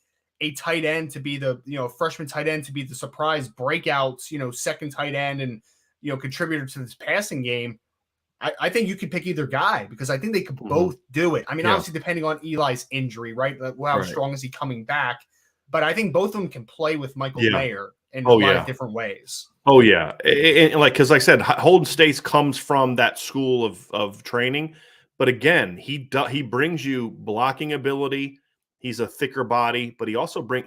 a tight end to be the, freshman tight end to be the surprise breakout, second tight end and, contributor to this passing game, I think you could pick either guy because I think they could both do it. I mean, obviously, depending on Eli's injury, right? How strong is he coming back? But I think both of them can play with Michael Mayer in a lot of different ways. Oh, yeah. Because like I said, Holden Stace comes from that school of training. But again, he brings you blocking ability. He's a thicker body, but he also they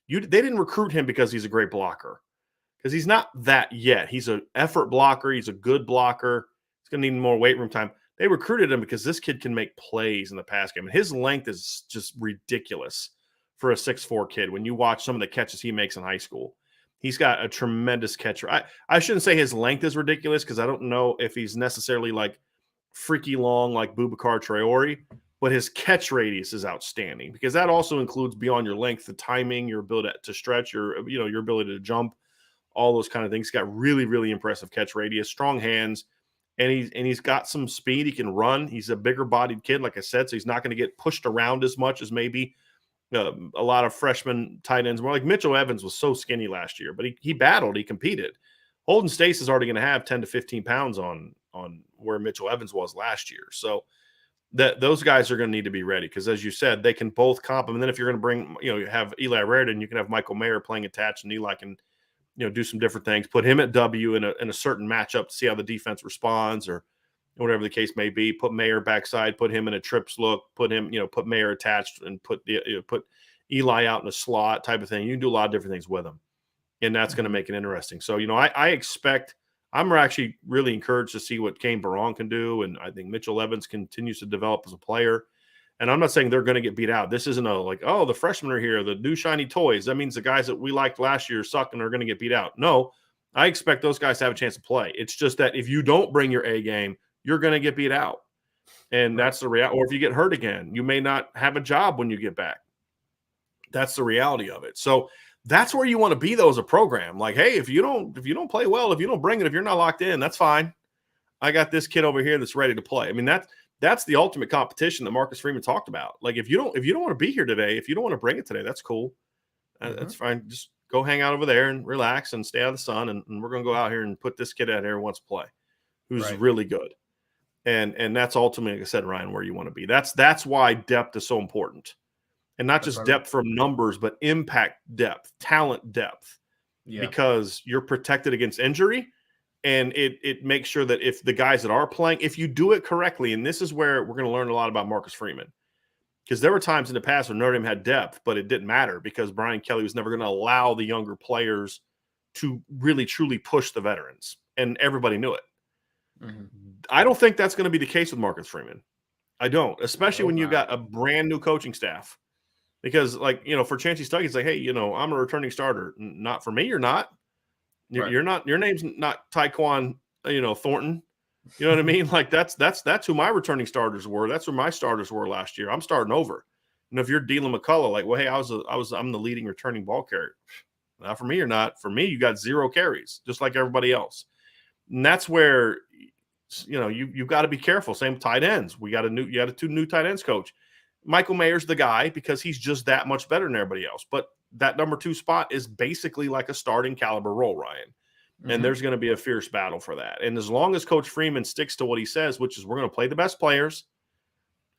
didn't recruit him because he's a great blocker, because he's not that yet. He's an effort blocker. He's a good blocker. Going to need more weight room time. They recruited him because this kid can make plays in the pass game. And his length is just ridiculous for a 6'4" kid. When you watch some of the catches he makes in high school, He's got a tremendous catch. I shouldn't say his length is ridiculous because I don't know if he's necessarily like freaky long like Boubacar Traore, but his catch radius is outstanding because that also includes beyond your length, the timing, your ability to stretch, your ability to jump, all those kind of things. He's got really, really impressive catch radius, strong hands, and he's got some speed. He can run. He's a bigger bodied kid, like I said, so he's not going to get pushed around as much as maybe a lot of freshman tight ends. More like Mitchell Evans was so skinny last year, but he battled, he competed. Holden Stace is already going to have 10 to 15 pounds on where Mitchell Evans was last year. So those guys are going to need to be ready because, as you said, they can both complement. And then if you're going to bring, you have Eli Raridan, you can have Michael Mayer playing attached, and Eli can, do some different things. Put him at W in a certain matchup to see how the defense responds, or whatever the case may be. Put Mayer backside, put him in a trips look, put Mayer attached, and put Eli out in a slot type of thing. You can do a lot of different things with him, and that's going to make it interesting. So, I expect. I'm actually really encouraged to see what Kane Barron can do, and I think Mitchell Evans continues to develop as a player. And I'm not saying they're going to get beat out. This isn't the freshmen are here, the new shiny toys. That means the guys that we liked last year suck and are going to get beat out. No, I expect those guys to have a chance to play. It's just that if you don't bring your A game, you're going to get beat out. And that's the reality. Or if you get hurt again, you may not have a job when you get back. That's the reality of it. So that's where you want to be, though, as a program. Like, hey, if you don't play well, if you don't bring it, if you're not locked in, that's fine. I got this kid over here that's ready to play. I mean, that's the ultimate competition that Marcus Freeman talked about. Like, if you don't want to be here today, if you don't want to bring it today, that's cool. That's fine. Just go hang out over there and relax and stay out of the sun. And we're going to go out here and put this kid out here who wants to play, who's really good. And that's ultimately, like I said, Ryan, where you want to be. That's why depth is so important. And not just depth from numbers, but impact depth, talent depth, because you're protected against injury. And it makes sure that if the guys that are playing, if you do it correctly, and this is where we're going to learn a lot about Marcus Freeman, because there were times in the past where Notre Dame had depth, but it didn't matter because Brian Kelly was never going to allow the younger players to really, truly push the veterans. And everybody knew it. Mm-hmm. I don't think that's going to be the case with Marcus Freeman. I don't, especially when you've got a brand new coaching staff. Because, for Chancey Stuckey, it's like, hey, I'm a returning starter. Not for me, you're not. You're not. Your name's not Tyquan, Thornton. You know what I mean? Like, that's who my returning starters were. That's who my starters were last year. I'm starting over. And if you're Dylan McCullough, like, well, hey, I'm the leading returning ball carrier. Not for me, you're not. For me, you got 0 carries, just like everybody else. And that's where, you've got to be careful. Same tight ends. You got a 2 new tight ends coach. Michael Mayer's the guy because he's just that much better than everybody else. But that number 2 spot is basically like a starting caliber role, Ryan. And there's going to be a fierce battle for that. And as long as Coach Freeman sticks to what he says, which is we're going to play the best players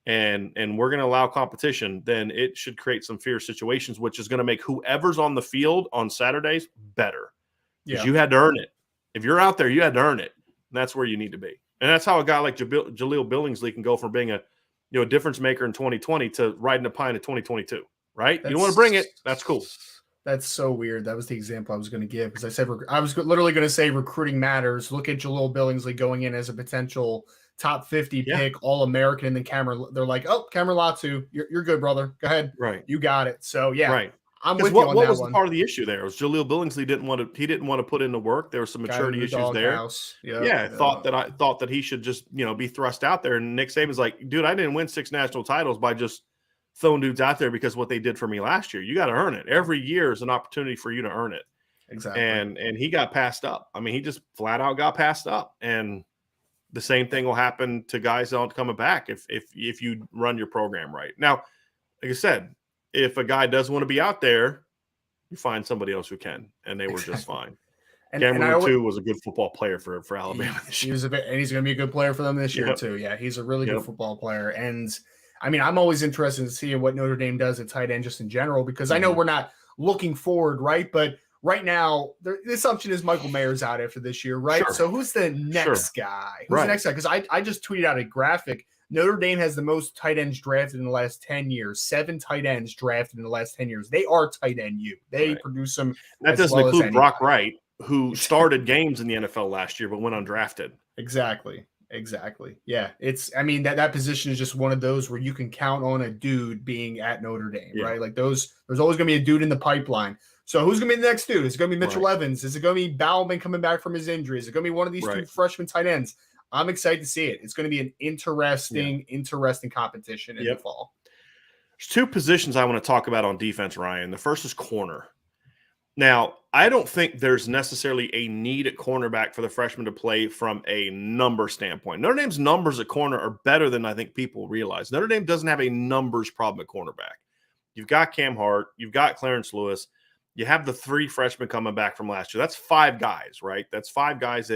and we're going to allow competition, then it should create some fierce situations, which is going to make whoever's on the field on Saturdays better. Because you had to earn it. If you're out there, you had to earn it. And that's where you need to be. And that's how a guy like Jaleel Billingsley can go from being a difference maker in 2020 to riding a pine in 2022, right? You don't want to bring it. That's cool. That's so weird. That was the example I was going to give because I said I was literally going to say recruiting matters. Look at Jaleel Billingsley going in as a potential top 50 pick, All-American, and then they're like, oh, Cameron Latu, you're good, brother. Go ahead. Right. You got it. So, right. I'm with you on that one. What was the part of the issue there? Was Jaleel Billingsley didn't want to put in the work. There were some maturity issues there. Thought that he should just be thrust out there. And Nick Saban's like, dude, I didn't win 6 national titles by just throwing dudes out there because what they did for me last year. You got to earn it. Every year is an opportunity for you to earn it. Exactly. And he got passed up. I mean, he just flat out got passed up. And the same thing will happen to guys that aren't coming back if you run your program right. Now, like I said, if a guy doesn't want to be out there, you find somebody else who can, and they were just fine. Cameron Latu was a good football player for Alabama this year. And he's going to be a good player for them this year too. Yeah, he's a really good football player. And I mean, I'm always interested in seeing what Notre Dame does at tight end just in general, because I know we're not looking forward, right? But right now, the assumption is Michael Mayer's out after this year, right? Sure. So who's the next guy? Who's the next guy? Because I just tweeted out a graphic. Notre Dame has the most tight ends drafted in the last 10 years. 7 tight ends drafted in the last 10 years. They are tight end U. They produce them. That doesn't include Brock Wright, who started games in the NFL last year but went undrafted. Exactly. Yeah. That position is just one of those where you can count on a dude being at Notre Dame, right? Like there's always going to be a dude in the pipeline. So who's going to be the next dude? Is it going to be Mitchell Right. Evans? Is it going to be Bauman coming back from his injury? Is it going to be one of these two freshman tight ends? I'm excited to see it. It's going to be an interesting competition in the fall. There's two positions I want to talk about on defense, Ryan. The first is corner. Now, I don't think there's necessarily a need at cornerback for the freshman to play from a number standpoint. Notre Dame's numbers at corner are better than I think people realize. Notre Dame doesn't have a numbers problem at cornerback. You've got Cam Hart. You've got Clarence Lewis. You have the 3 freshmen coming back from last year. That's 5 guys, right? That's 5 guys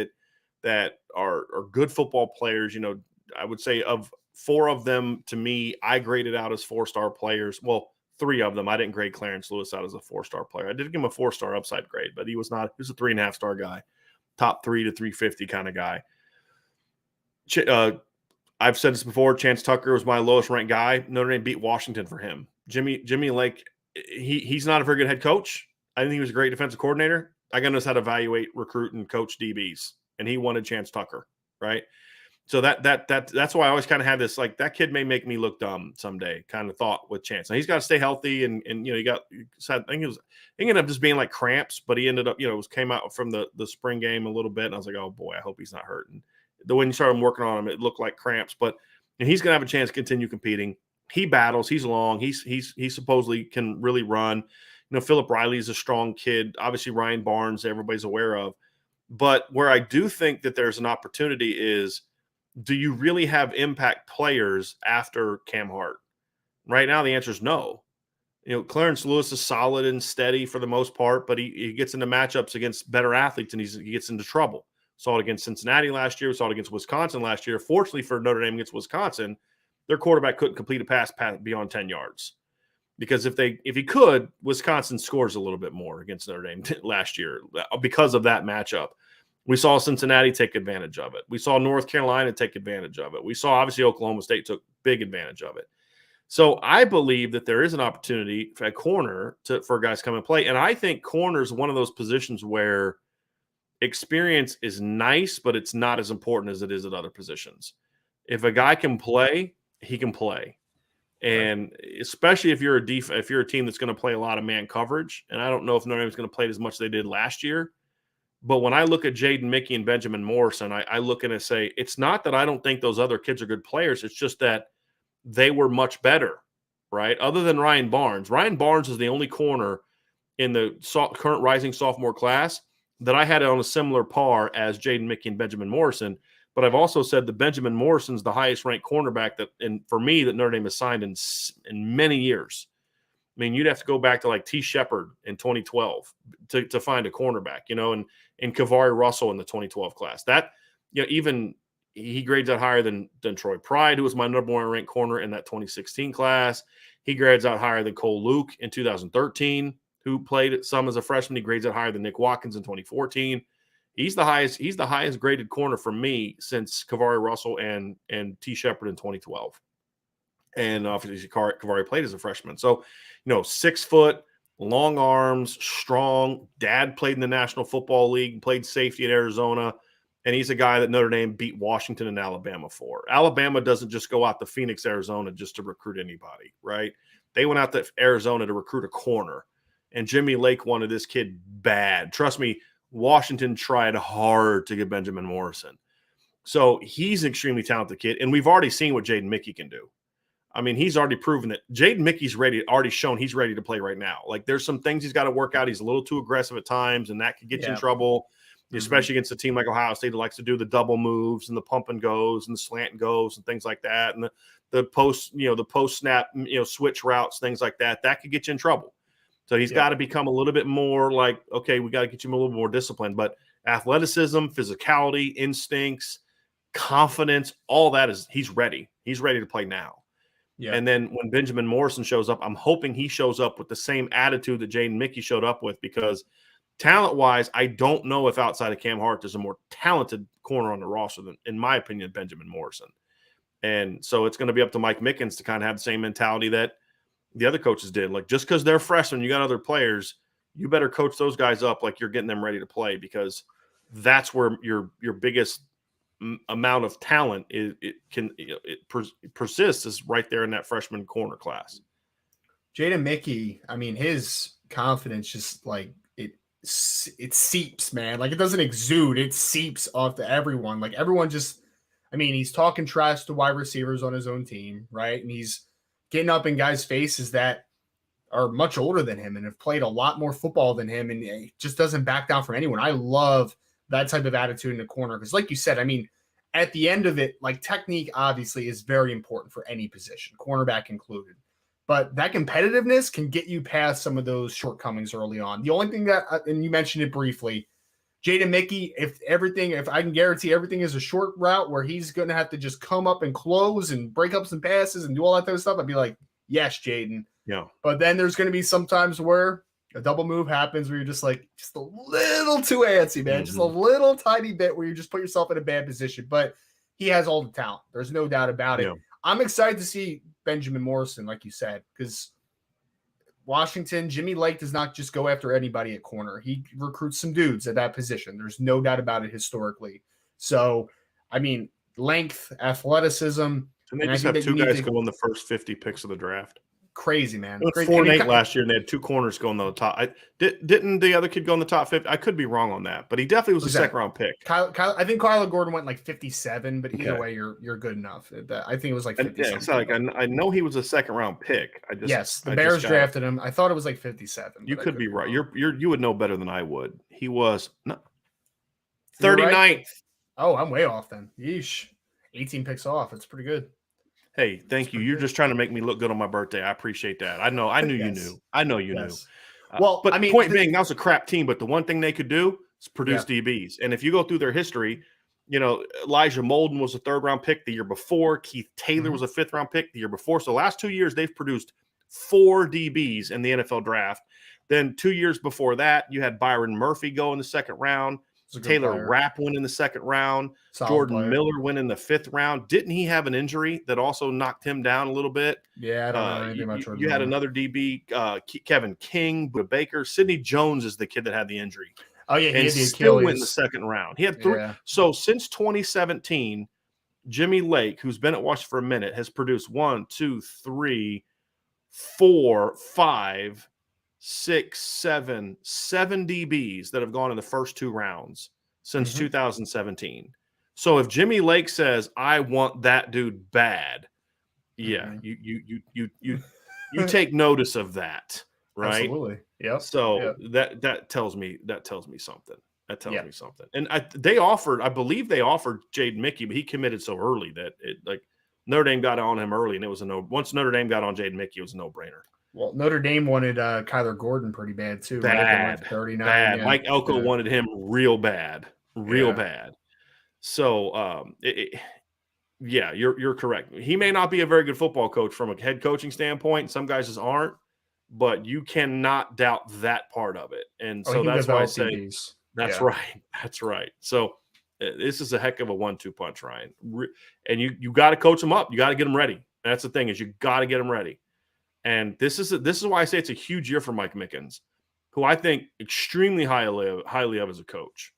that are good football players. You know, I would say of 4 of them, to me, I graded out as 4-star players. Well, 3 of them. I didn't grade Clarence Lewis out as a 4-star player. I did give him a 4-star upside grade, but he was not. He was a 3.5-star guy, top 3 to 350 kind of guy. I've said this before. Chance Tucker was my lowest ranked guy. Notre Dame beat Washington for him. Jimmy Lake, he's not a very good head coach. I think he was a great defensive coordinator. I got to know how to evaluate, recruit, and coach DBs, and he wanted Chance Tucker, right? So that's why I always kind of had this, like, that kid may make me look dumb someday kind of thought with Chance. Now he's got to stay healthy, and you know, I think it ended up just being like cramps, but he ended up, you know, came out from the spring game a little bit, and I was like, oh boy, I hope he's not hurt. And when you started working on him, it looked like cramps, but he's gonna have a chance to continue competing. He battles, he's long, he supposedly can really run. You know, Philip Riley is a strong kid. Obviously, Ryan Barnes, everybody's aware of. But where I do think that there's an opportunity is, do you really have impact players after Cam Hart? Right now, the answer is no. You know, Clarence Lewis is solid and steady for the most part, but he gets into matchups against better athletes and he gets into trouble. Saw it against Cincinnati last year. Saw it against Wisconsin last year. Fortunately for Notre Dame against Wisconsin, their quarterback couldn't complete a pass beyond 10 yards. Because if he could, Wisconsin scores a little bit more against Notre Dame last year because of that matchup. We saw Cincinnati take advantage of it. We saw North Carolina take advantage of it. We saw, obviously, Oklahoma State took big advantage of it. So I believe that there is an opportunity at corner for guys to come and play. And I think corner is one of those positions where experience is nice, but it's not as important as it is at other positions. If a guy can play, he can play. And especially if you're a team that's going to play a lot of man coverage, and I don't know if Notre Dame is going to play as much as they did last year, but when I look at Jaden Mickey and Benjamin Morrison, I look at it and say, it's not that I don't think those other kids are good players. It's just that they were much better, right? Other than Ryan Barnes. Ryan Barnes is the only corner in the current rising sophomore class that I had on a similar par as Jaden Mickey and Benjamin Morrison. But I've also said that Benjamin Morrison's the highest ranked cornerback for me, that Notre Dame has signed in many years. I mean, you'd have to go back to like T. Shepard in 2012 to find a cornerback, you know, and Kavari Russell in the 2012 class. That, you know, even he grades out higher than Troy Pride, who was my number 1 ranked corner in that 2016 class. He grades out higher than Cole Luke in 2013, who played some as a freshman. He grades out higher than Nick Watkins in 2014. He's the highest graded corner for me since Kavari Russell and T. Shepard in 2012. And obviously Kavari played as a freshman. So, you know, 6 foot, long arms, strong. Dad played in the National Football League, played safety at Arizona. And he's a guy that Notre Dame beat Washington and Alabama for. Alabama doesn't just go out to Phoenix, Arizona just to recruit anybody, right? They went out to Arizona to recruit a corner. And Jimmy Lake wanted this kid bad. Trust me, Washington tried hard to get Benjamin Morrison. So he's an extremely talented kid. And we've already seen what Jaden Mickey can do. I mean, he's already proven that Jaden Mickey's already shown he's ready to play right now. Like, there's some things he's got to work out. He's a little too aggressive at times, and that could get you in trouble, especially against a team like Ohio State that likes to do the double moves and the pump and goes and the slant and goes and things like that. And the post snap, switch routes, things like that. That could get you in trouble. So he's got to become a little bit more like, okay, we got to get you a little more disciplined. But athleticism, physicality, instincts, confidence, all that he's ready. He's ready to play now. Yeah. And then when Benjamin Morrison shows up, I'm hoping he shows up with the same attitude that Jaden Mickey showed up with, because talent-wise, I don't know if outside of Cam Hart there's a more talented corner on the roster than, in my opinion, Benjamin Morrison. And so it's going to be up to Mike Mickens to kind of have the same mentality that the other coaches did. Like, just because they're freshmen, you got other players, you better coach those guys up like you're getting them ready to play, because that's where your biggest amount of talent persists is right there in that freshman corner class. Jaden Mickey, I mean, his confidence just like it seeps, man. Like it doesn't exude, it seeps off to everyone. Like everyone just, I mean, he's talking trash to wide receivers on his own team, right? And he's getting up in guys' faces that are much older than him and have played a lot more football than him, and he just doesn't back down from anyone. I love that type of attitude in the corner because, like you said, I mean, at the end of it, like technique obviously is very important for any position, cornerback included. But that competitiveness can get you past some of those shortcomings early on. The only thing that, and you mentioned it briefly, Jaden Mickey, if I can guarantee everything is a short route where he's going to have to just come up and close and break up some passes and do all that type of stuff, I'd be like, yes, Jaden. Yeah. But then there's going to be some times where a double move happens where you're just like, just a little too antsy, man. Just a little tiny bit where you just put yourself in a bad position. But he has all the talent. There's no doubt about it. I'm excited to see Benjamin Morrison, like you said, because Washington, Jimmy Lake does not just go after anybody at corner. He recruits some dudes at that position. There's no doubt about it historically. So, I mean, length, athleticism. And they just have two guys go in the first 50 picks of the draft. Crazy, man. It was 4-8 last year, and they had two corners going on the top. Didn't the other kid go in the top 50? I could be wrong on that, but he definitely was a second-round pick. I think Kyler Gordon went like 57, but either way, you're good enough. I think it was like 50. Yeah, it's like I know he was a second-round pick. The Bears drafted him. I thought it was like 57. You could be right. You would know better than I would. He was 39th. Right? Oh, I'm way off then. Yeesh. 18 picks off. It's pretty good. Hey, thank you. You're just trying to make me look good on my birthday. I appreciate that. I knew you knew. I know you knew. Well, but I mean, point being, that was a crap team. But the one thing they could do is produce DBs. And if you go through their history, Elijah Molden was a third-round pick the year before. Keith Taylor was a fifth-round pick the year before. So the last 2 years, they've produced 4 DBs in the NFL draft. Then 2 years before that, you had Byron Murphy go in the second round. Taylor Rapp went in the second round. Jordan Miller went in the 5th round. Didn't he have an injury that also knocked him down a little bit? Yeah, I don't know anything about Jordan. You had another DB, Kevin King, Buda Baker. Sidney Jones is the kid that had the injury. Oh, yeah, he had the still went in the second round. He had 3. Yeah. So since 2017, Jimmy Lake, who's been at Washington for a minute, has produced 1, 2, 3, 4, 5, 6, 7 DBs that have gone in the first 2 rounds since 2017. So if Jimmy Lake says, I want that dude bad, you take notice of that, right? Absolutely. Yeah. So that tells me something. That tells me something. And I believe they offered Jaden Mickey, but he committed so early that Notre Dame got on him early, and it was once Notre Dame got on Jaden Mickey, it was a no-brainer. Well, Notre Dame wanted Kyler Gordon pretty bad too. Bad, right? 39. Bad. Yeah. Mike Elko wanted him real bad. So, you're correct. He may not be a very good football coach from a head coaching standpoint. Some guys just aren't, but you cannot doubt that part of it. And so that's why I say that's right. That's right. So this is a heck of a 1-2 punch, Ryan. And you got to coach them up. You got to get them ready. That's the thing, is you got to get them ready. And this is why I say it's a huge year for Mike Mickens, who I think extremely highly of as a coach.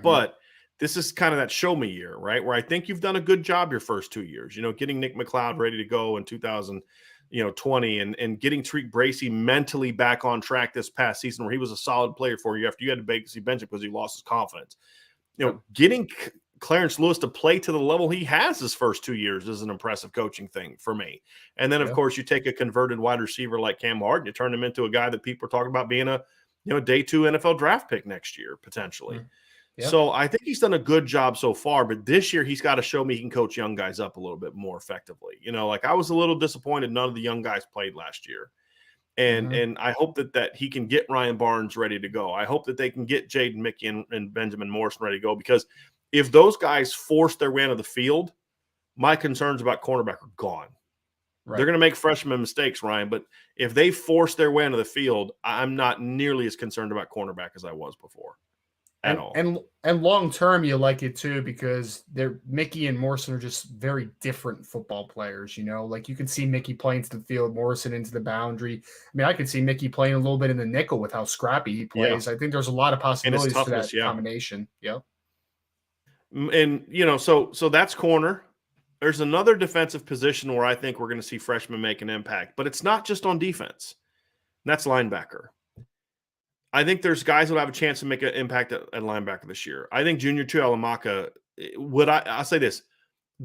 But this is kind of that show me year, right? Where I think you've done a good job your first 2 years, getting Nick McLeod ready to go in 2020 and getting Tariq Bracy mentally back on track this past season, where he was a solid player for you after you had to basically bench him because he lost his confidence. Getting Clarence Lewis to play to the level he has his first 2 years is an impressive coaching thing for me. And then, of course, you take a converted wide receiver like Cam Hart and you turn him into a guy that people are talking about being a day 2 NFL draft pick next year, potentially. Yeah. So I think he's done a good job so far, but this year he's got to show me he can coach young guys up a little bit more effectively. I was a little disappointed none of the young guys played last year. And I hope that he can get Ryan Barnes ready to go. I hope that they can get Jaden Mickey and Benjamin Morrison ready to go, because if those guys force their way onto the field, my concerns about cornerback are gone. Right. They're going to make freshman mistakes, Ryan, but if they force their way onto the field, I'm not nearly as concerned about cornerback as I was before at all. And long term, you like it too, because Mickey and Morrison are just very different football players. Like you can see Mickey playing to the field, Morrison into the boundary. I mean, I could see Mickey playing a little bit in the nickel with how scrappy he plays. I think there's a lot of possibilities for that combination. Yeah. And, so that's corner. There's another defensive position where I think we're going to see freshmen make an impact, but it's not just on defense. That's linebacker. I think there's guys who have a chance to make an impact at linebacker this year. I think Junior Tuihalamaka, I'll say this.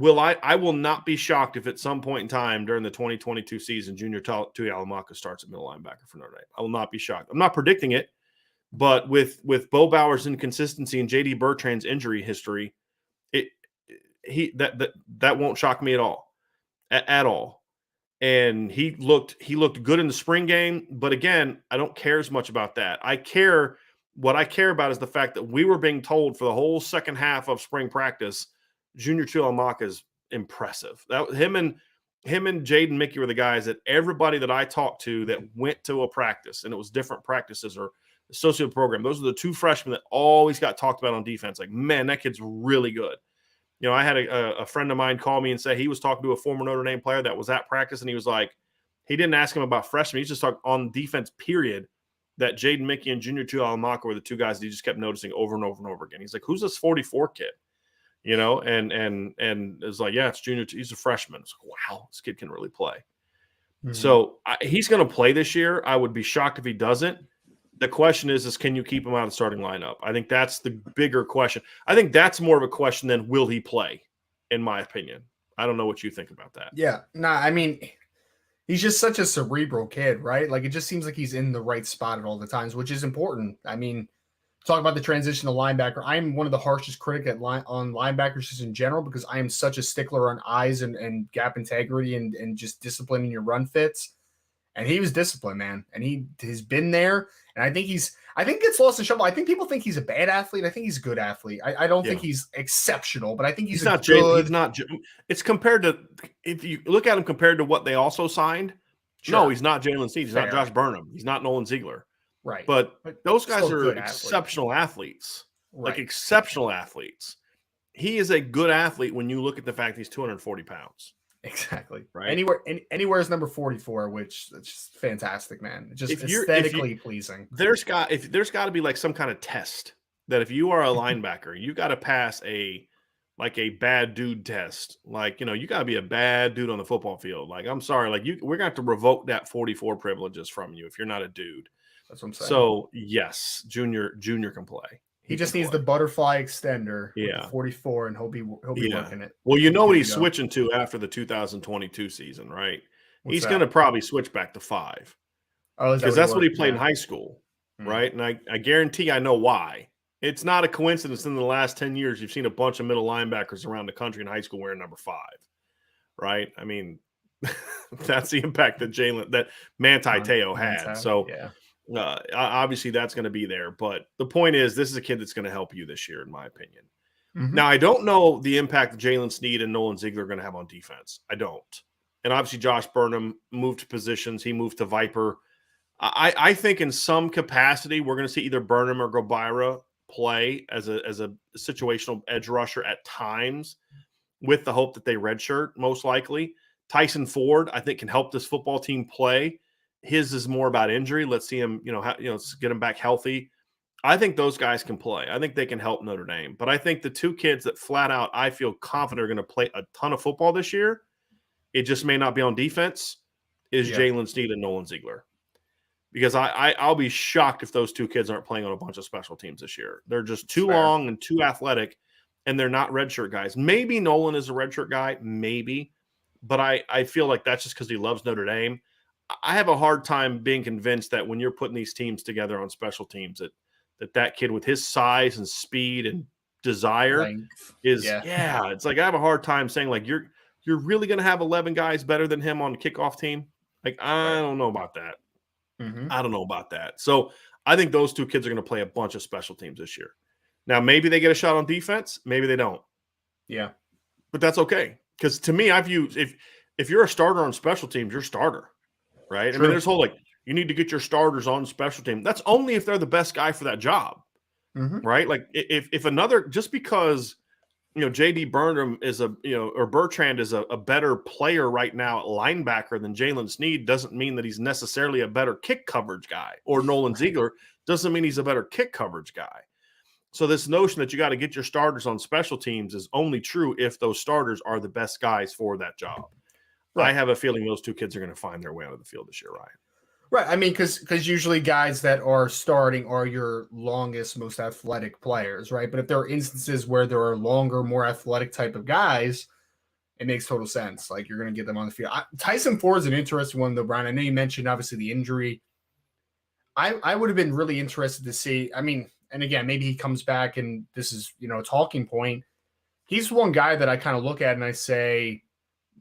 I will not be shocked if at some point in time during the 2022 season, Junior Tuihalamaka starts at middle linebacker for Notre Dame. I will not be shocked. I'm not predicting it, but with Bo Bauer's inconsistency and J.D. Bertrand's injury history, that won't shock me at all. At all. And he looked good in the spring game, but again, I don't care as much about that. What I care about is the fact that we were being told for the whole second half of spring practice, Junior Tuihalamaka is impressive. Him and Jaden Mickey were the guys that everybody that I talked to that went to a practice, and it was different practices or associate program. Those are the two freshmen that always got talked about on defense. Like, man, that kid's really good. You know, I had a friend of mine call me and say he was talking to a former Notre Dame player that was at practice, and he was like, he didn't ask him about freshmen. He's just talking on defense, period, that Jaden Mickey and Junior Tuihalamaka were the two guys that he just kept noticing over and over and over again. He's like, who's this 44 kid? You know, and it's like, yeah, it's Junior. He's a freshman. It's like, wow, this kid can really play. Mm-hmm. So he's going to play this year. I would be shocked if he doesn't. The question is can you keep him out of the starting lineup? I think that's the bigger question. I think that's more of a question than will he play, in my opinion. I don't know what you think about that. Yeah. I mean, he's just such a cerebral kid, right? Like, it just seems like he's in the right spot at all the times, which is important. I mean, talk about the transition to linebacker. I'm one of the harshest critics on linebackers just in general because I am such a stickler on eyes and gap integrity and just disciplining your run fits. And he was disciplined, man. And he's been there. And I think gets lost in shuffle. I think people think he's a bad athlete. I think he's a good athlete. I don't think he's exceptional, but I think he's not good. He's not. It's compared to, if you look at him compared to what they also signed. Sure. No, he's not Jalen Snead. He's not Josh Burnham. He's not Nolan Ziegler. Right. But those guys are exceptional athletes. Right. Like exceptional athletes. He is a good athlete when you look at the fact he's 240 pounds. Exactly. Right. Anywhere is number 44, which is just fantastic, man. Just aesthetically pleasing. There's got to be like some kind of test that if you are a linebacker, you got to pass a bad dude test. Like, you know, you got to be a bad dude on the football field. Like, I'm sorry, like we're going to have to revoke that 44 privileges from you if you're not a dude. That's what I'm saying. So yes, Junior can play. He just needs the butterfly extender. Yeah. With the 44, and he'll be working it. Well, you know what he's switching to after the 2022 season, right? He's going to probably switch back to 5. Oh, because that's what he played in high school, right? And I guarantee I know why. It's not a coincidence in the last 10 years you've seen a bunch of middle linebackers around the country in high school wearing number 5, right? I mean, that's the impact that Manti Te'o had. So, yeah. Obviously that's going to be there, but the point is this is a kid that's going to help you this year, in my opinion. Mm-hmm. Now, I don't know the impact that Jalen Snead and Nolan Ziegler are going to have on defense. I don't. And obviously Josh Burnham moved positions. He moved to Viper. I think in some capacity we're going to see either Burnham or Gobira play as a situational edge rusher at times with the hope that they redshirt, most likely. Tyson Ford, I think, can help this football team play. His is more about injury. Let's see him, get him back healthy. I think those guys can play. I think they can help Notre Dame. But I think the two kids that flat out I feel confident are going to play a ton of football this year, it just may not be on defense, is Jalen Snead and Nolan Ziegler. Because I'll be shocked if those two kids aren't playing on a bunch of special teams this year. They're just too long and too athletic, and they're not redshirt guys. Maybe Nolan is a redshirt guy, maybe. But I feel like that's just because he loves Notre Dame. I have a hard time being convinced that when you're putting these teams together on special teams that kid with his size and speed and desire is it's like I have a hard time saying like you're really going to have 11 guys better than him on the kickoff team. Like I don't know about that. Mm-hmm. I don't know about that. So I think those two kids are going to play a bunch of special teams this year. Now maybe they get a shot on defense, maybe they don't. Yeah, but that's okay because to me I view if you're a starter on special teams, you're a starter. Right. True. I mean, there's whole you need to get your starters on special team. That's only if they're the best guy for that job. Mm-hmm. Right. Like if another, just because, J.D. Burnham is or Bertrand is a better player right now at linebacker than Jalen Snead doesn't mean that he's necessarily a better kick coverage guy, or Nolan Ziegler doesn't mean he's a better kick coverage guy. So this notion that you got to get your starters on special teams is only true if those starters are the best guys for that job. Right. I have a feeling those two kids are going to find their way out of the field this year, Ryan. Right. I mean, because usually guys that are starting are your longest, most athletic players, right? But if there are instances where there are longer, more athletic type of guys, it makes total sense. Like you're going to get them on the field. Tyson Ford is an interesting one, though, Brian. I know you mentioned obviously the injury. I would have been really interested to see. I mean, and again, maybe he comes back and this is, a talking point. He's one guy that I kind of look at and I say,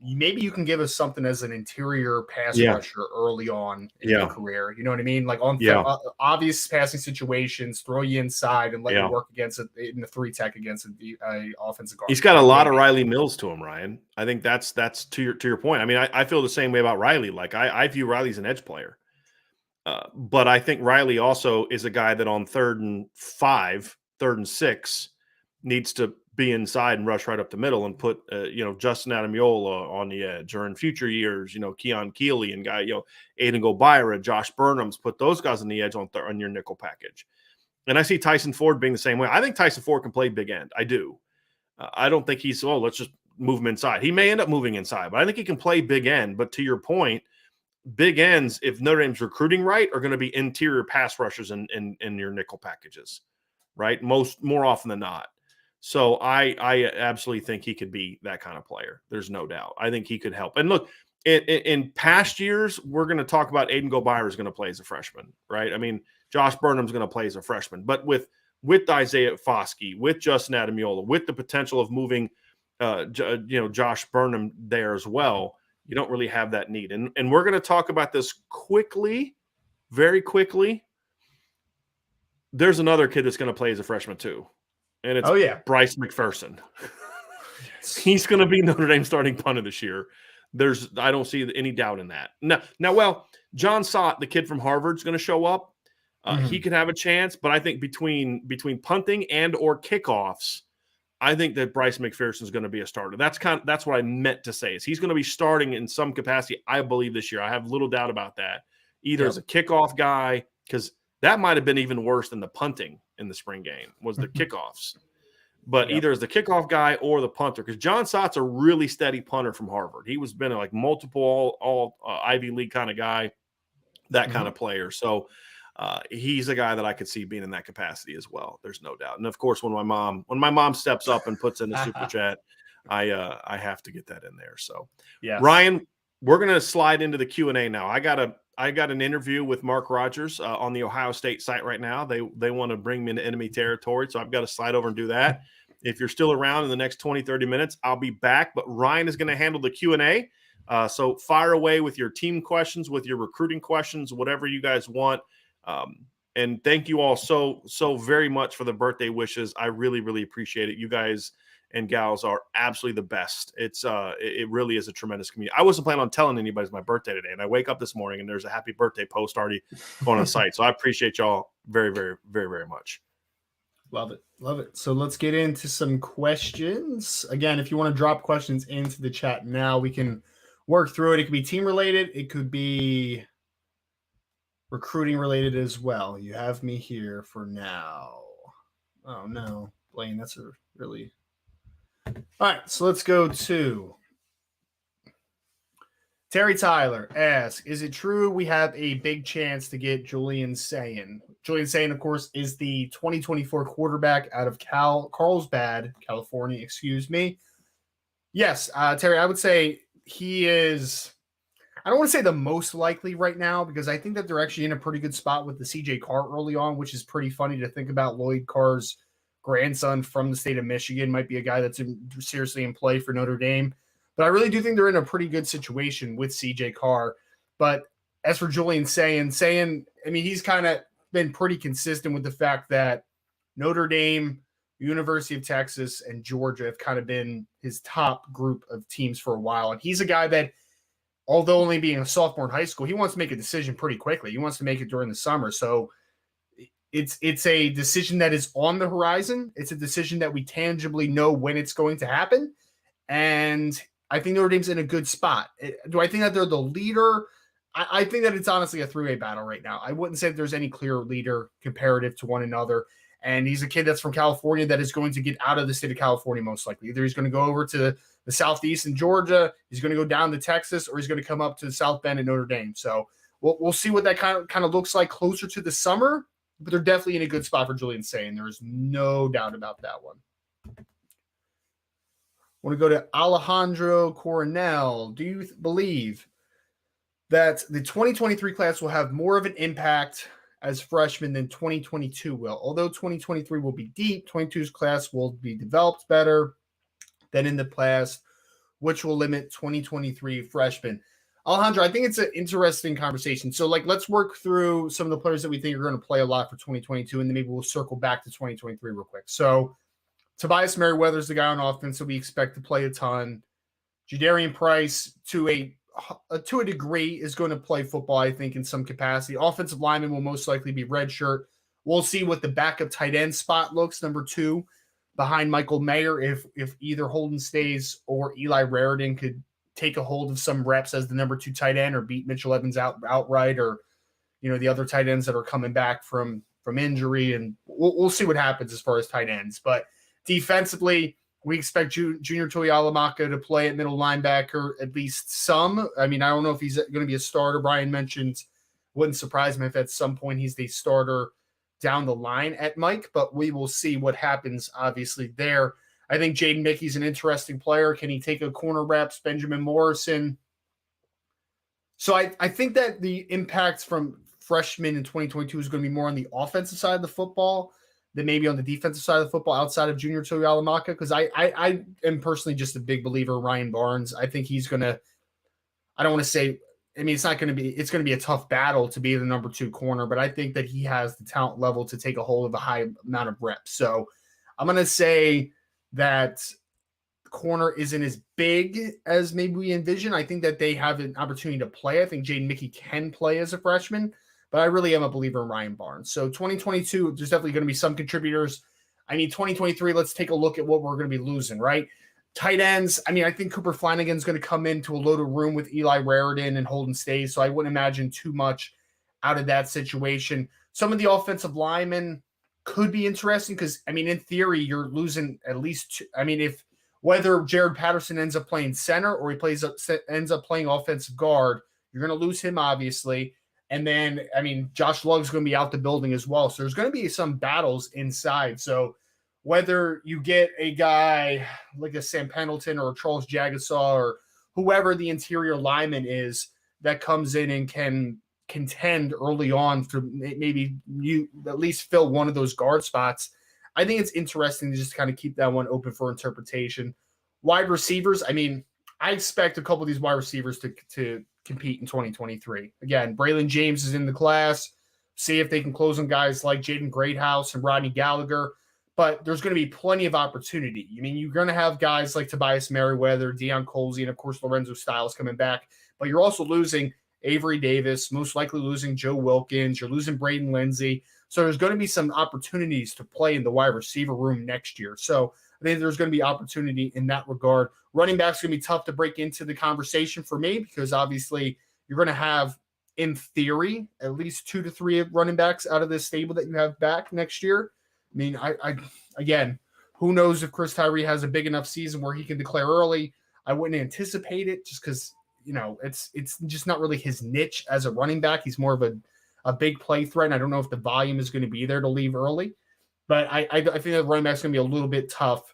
maybe you can give us something as an interior pass Yeah. rusher early on in Yeah. your career. You know what I mean? Like on obvious passing situations, throw you inside and let you work against it in the 3-tech against the offensive guard. He's got a lot of Riley Mills to him, Ryan. I think that's to your point. I mean, I feel the same way about Riley. Like I view Riley as an edge player. But I think Riley also is a guy that on 3rd and 5, 3rd and 6 needs to be inside and rush right up the middle and put, Justin Adamiola on the edge, or in future years, Keon Keeley and Aiden Gobira, Josh Burnham's, put those guys on the edge on your nickel package. And I see Tyson Ford being the same way. I think Tyson Ford can play big end. I do. I don't think he's, let's just move him inside. He may end up moving inside, but I think he can play big end. But to your point, big ends, if Notre Dame's recruiting right, are going to be interior pass rushers in your nickel packages, right? More often than not. So I absolutely think he could be that kind of player. There's no doubt. I think he could help. And look, in past years, we're going to talk about Aiden Gobira is going to play as a freshman, right? I mean, Josh Burnham's going to play as a freshman, but with Isaiah Foskey, with Justin Adamiola, with the potential of moving, Josh Burnham there as well, you don't really have that need. And we're going to talk about this quickly, very quickly. There's another kid that's going to play as a freshman too. And it's Bryce McPherson. He's going to be Notre Dame starting punter this year. I don't see any doubt in that. Now, John Sott, the kid from Harvard, is going to show up. He could have a chance, but I think between punting and or kickoffs, I think that Bryce McPherson is going to be a starter. That's what I meant to say, is he's going to be starting in some capacity, I believe, this year. I have little doubt about that. Either as a kickoff guy, because that might have been even worse than the punting in the spring game, was the kickoffs. But either as the kickoff guy or the punter, because John Sott's a really steady punter from Harvard. He was been like multiple all Ivy League kind of guy, that kind of player. So he's a guy that I could see being in that capacity as well. There's no doubt. And of course, when my mom steps up and puts in the super chat, I have to get that in there. So Ryan, we're going to slide into the Q&A now. I got an interview with Mark Rogers on the Ohio State site right now. They want to bring me into enemy territory, so I've got to slide over and do that. If you're still around in the next 20, 30 minutes, I'll be back. But Ryan is going to handle the Q&A. So fire away with your team questions, with your recruiting questions, whatever you guys want. And thank you all so very much for the birthday wishes. I really, really appreciate it. You guys and gals are absolutely the best. It really is a tremendous community. I wasn't planning on telling anybody it's my birthday today, and I wake up this morning and there's a happy birthday post already going on the site. So I appreciate y'all very, very, very, very much. Love it. Love it. So let's get into some questions. Again, if you want to drop questions into the chat now, we can work through it. It could be team related. It could be recruiting related as well. You have me here for now. Oh, no. Blaine, that's a really... All right, so let's go to Terry Tyler asks, is it true we have a big chance to get Julian Sayin? Julian Sayin, of course, is the 2024 quarterback out of Carlsbad, California, excuse me. Yes, Terry, I would say he is, I don't want to say the most likely right now, because I think that they're actually in a pretty good spot with the CJ Carr early on, which is pretty funny to think about. Lloyd Carr's grandson from the state of Michigan might be a guy that's seriously in play for Notre Dame. But I really do think they're in a pretty good situation with CJ Carr. But as for Julian Sayin, I mean, he's kind of been pretty consistent with the fact that Notre Dame, University of Texas, and Georgia have kind of been his top group of teams for a while. And he's a guy that, although only being a sophomore in high school, he wants to make a decision pretty quickly. He wants to make it during the summer. So it's a decision that is on the horizon. It's a decision that we tangibly know when it's going to happen. And I think Notre Dame's in a good spot. Do I think that they're the leader? I think that it's honestly a three-way battle right now. I wouldn't say that there's any clear leader comparative to one another. And he's a kid that's from California that is going to get out of the state of California most likely. Either he's going to go over to the Southeast in Georgia, he's going to go down to Texas, or he's going to come up to South Bend in Notre Dame. So we'll see what that kind of looks like closer to the summer, but they're definitely in a good spot for Julian Sane. There's no doubt about that one. Want to go to Alejandro Coronel. Do you believe that the 2023 class will have more of an impact as freshmen than 2022 will? Although 2023 will be deep, 22's class will be developed better than in the past, which will limit 2023 freshmen. Alejandro, I think it's an interesting conversation. So, let's work through some of the players that we think are going to play a lot for 2022, and then maybe we'll circle back to 2023 real quick. So, Tobias Merriweather is the guy on offense that we expect to play a ton. Jadarian Price, to a degree, is going to play football, I think, in some capacity. Offensive lineman will most likely be redshirt. We'll see what the backup tight end spot looks, number 2, behind Michael Mayer, if either Holden stays or Eli Raridan could take a hold of some reps as the number 2 tight end or beat Mitchell Evans outright, or the other tight ends that are coming back from injury. And we'll see what happens as far as tight ends. But defensively, we expect Junior Tuihalamaka to play at middle linebacker at least some. I mean, I don't know if he's going to be a starter. Brian mentioned, wouldn't surprise me if at some point he's the starter down the line at Mike, but we will see what happens, obviously, there. I think Jaden Mickey's an interesting player. Can he take a corner reps? Benjamin Morrison. So I think that the impacts from freshmen in 2022 is going to be more on the offensive side of the football than maybe on the defensive side of the football outside of Junior Tuihalamaka, because I am personally just a big believer in Ryan Barnes. I think he's going to – I don't want to say – I mean, it's going to be a tough battle to be the number 2 corner, but I think that he has the talent level to take a hold of a high amount of reps. So I'm going to say that corner isn't as big as maybe we envision. I think that they have an opportunity to play. I think Jaden Mickey can play as a freshman, but I really am a believer in Ryan Barnes. So 2022, there's definitely going to be some contributors. I mean, 2023, let's take a look at what we're going to be losing, right? Tight ends, I mean, I think Cooper Flanagan's going to come into a loaded room with Eli Raridan and Holden Stays, so I wouldn't imagine too much out of that situation. Some of the offensive linemen could be interesting because, I mean, in theory, you're losing at least two. I mean, whether Jared Patterson ends up playing center or he ends up playing offensive guard, you're going to lose him, obviously. And then, I mean, Josh Lugg's going to be out the building as well. So there's going to be some battles inside. So whether you get a guy like a Sam Pendleton or a Charles Jagasaw or whoever the interior lineman is that comes in and can contend early on for maybe you at least fill one of those guard spots, I think it's interesting to just kind of keep that one open for interpretation. Wide receivers, I mean, I expect a couple of these wide receivers to compete in 2023. Again, Braylon James is in the class. See if they can close on guys like Jaden Greathouse and Rodney Gallagher. But there's going to be plenty of opportunity. I mean, you're going to have guys like Tobias Merriweather, Deion Colsey, and, of course, Lorenzo Styles coming back. But you're also losing Avery Davis, most likely losing Joe Wilkins. You're losing Braden Lindsey. So there's going to be some opportunities to play in the wide receiver room next year. So I think there's going to be opportunity in that regard. Running back's going to be tough to break into the conversation for me because obviously you're going to have, in theory, at least 2 to 3 running backs out of this stable that you have back next year. I mean, I again, who knows if Chris Tyree has a big enough season where he can declare early. I wouldn't anticipate it just because, you know, it's just not really his niche as a running back. He's more of a big play threat, and I don't know if the volume is going to be there to leave early. But I think that running back's going to be a little bit tough.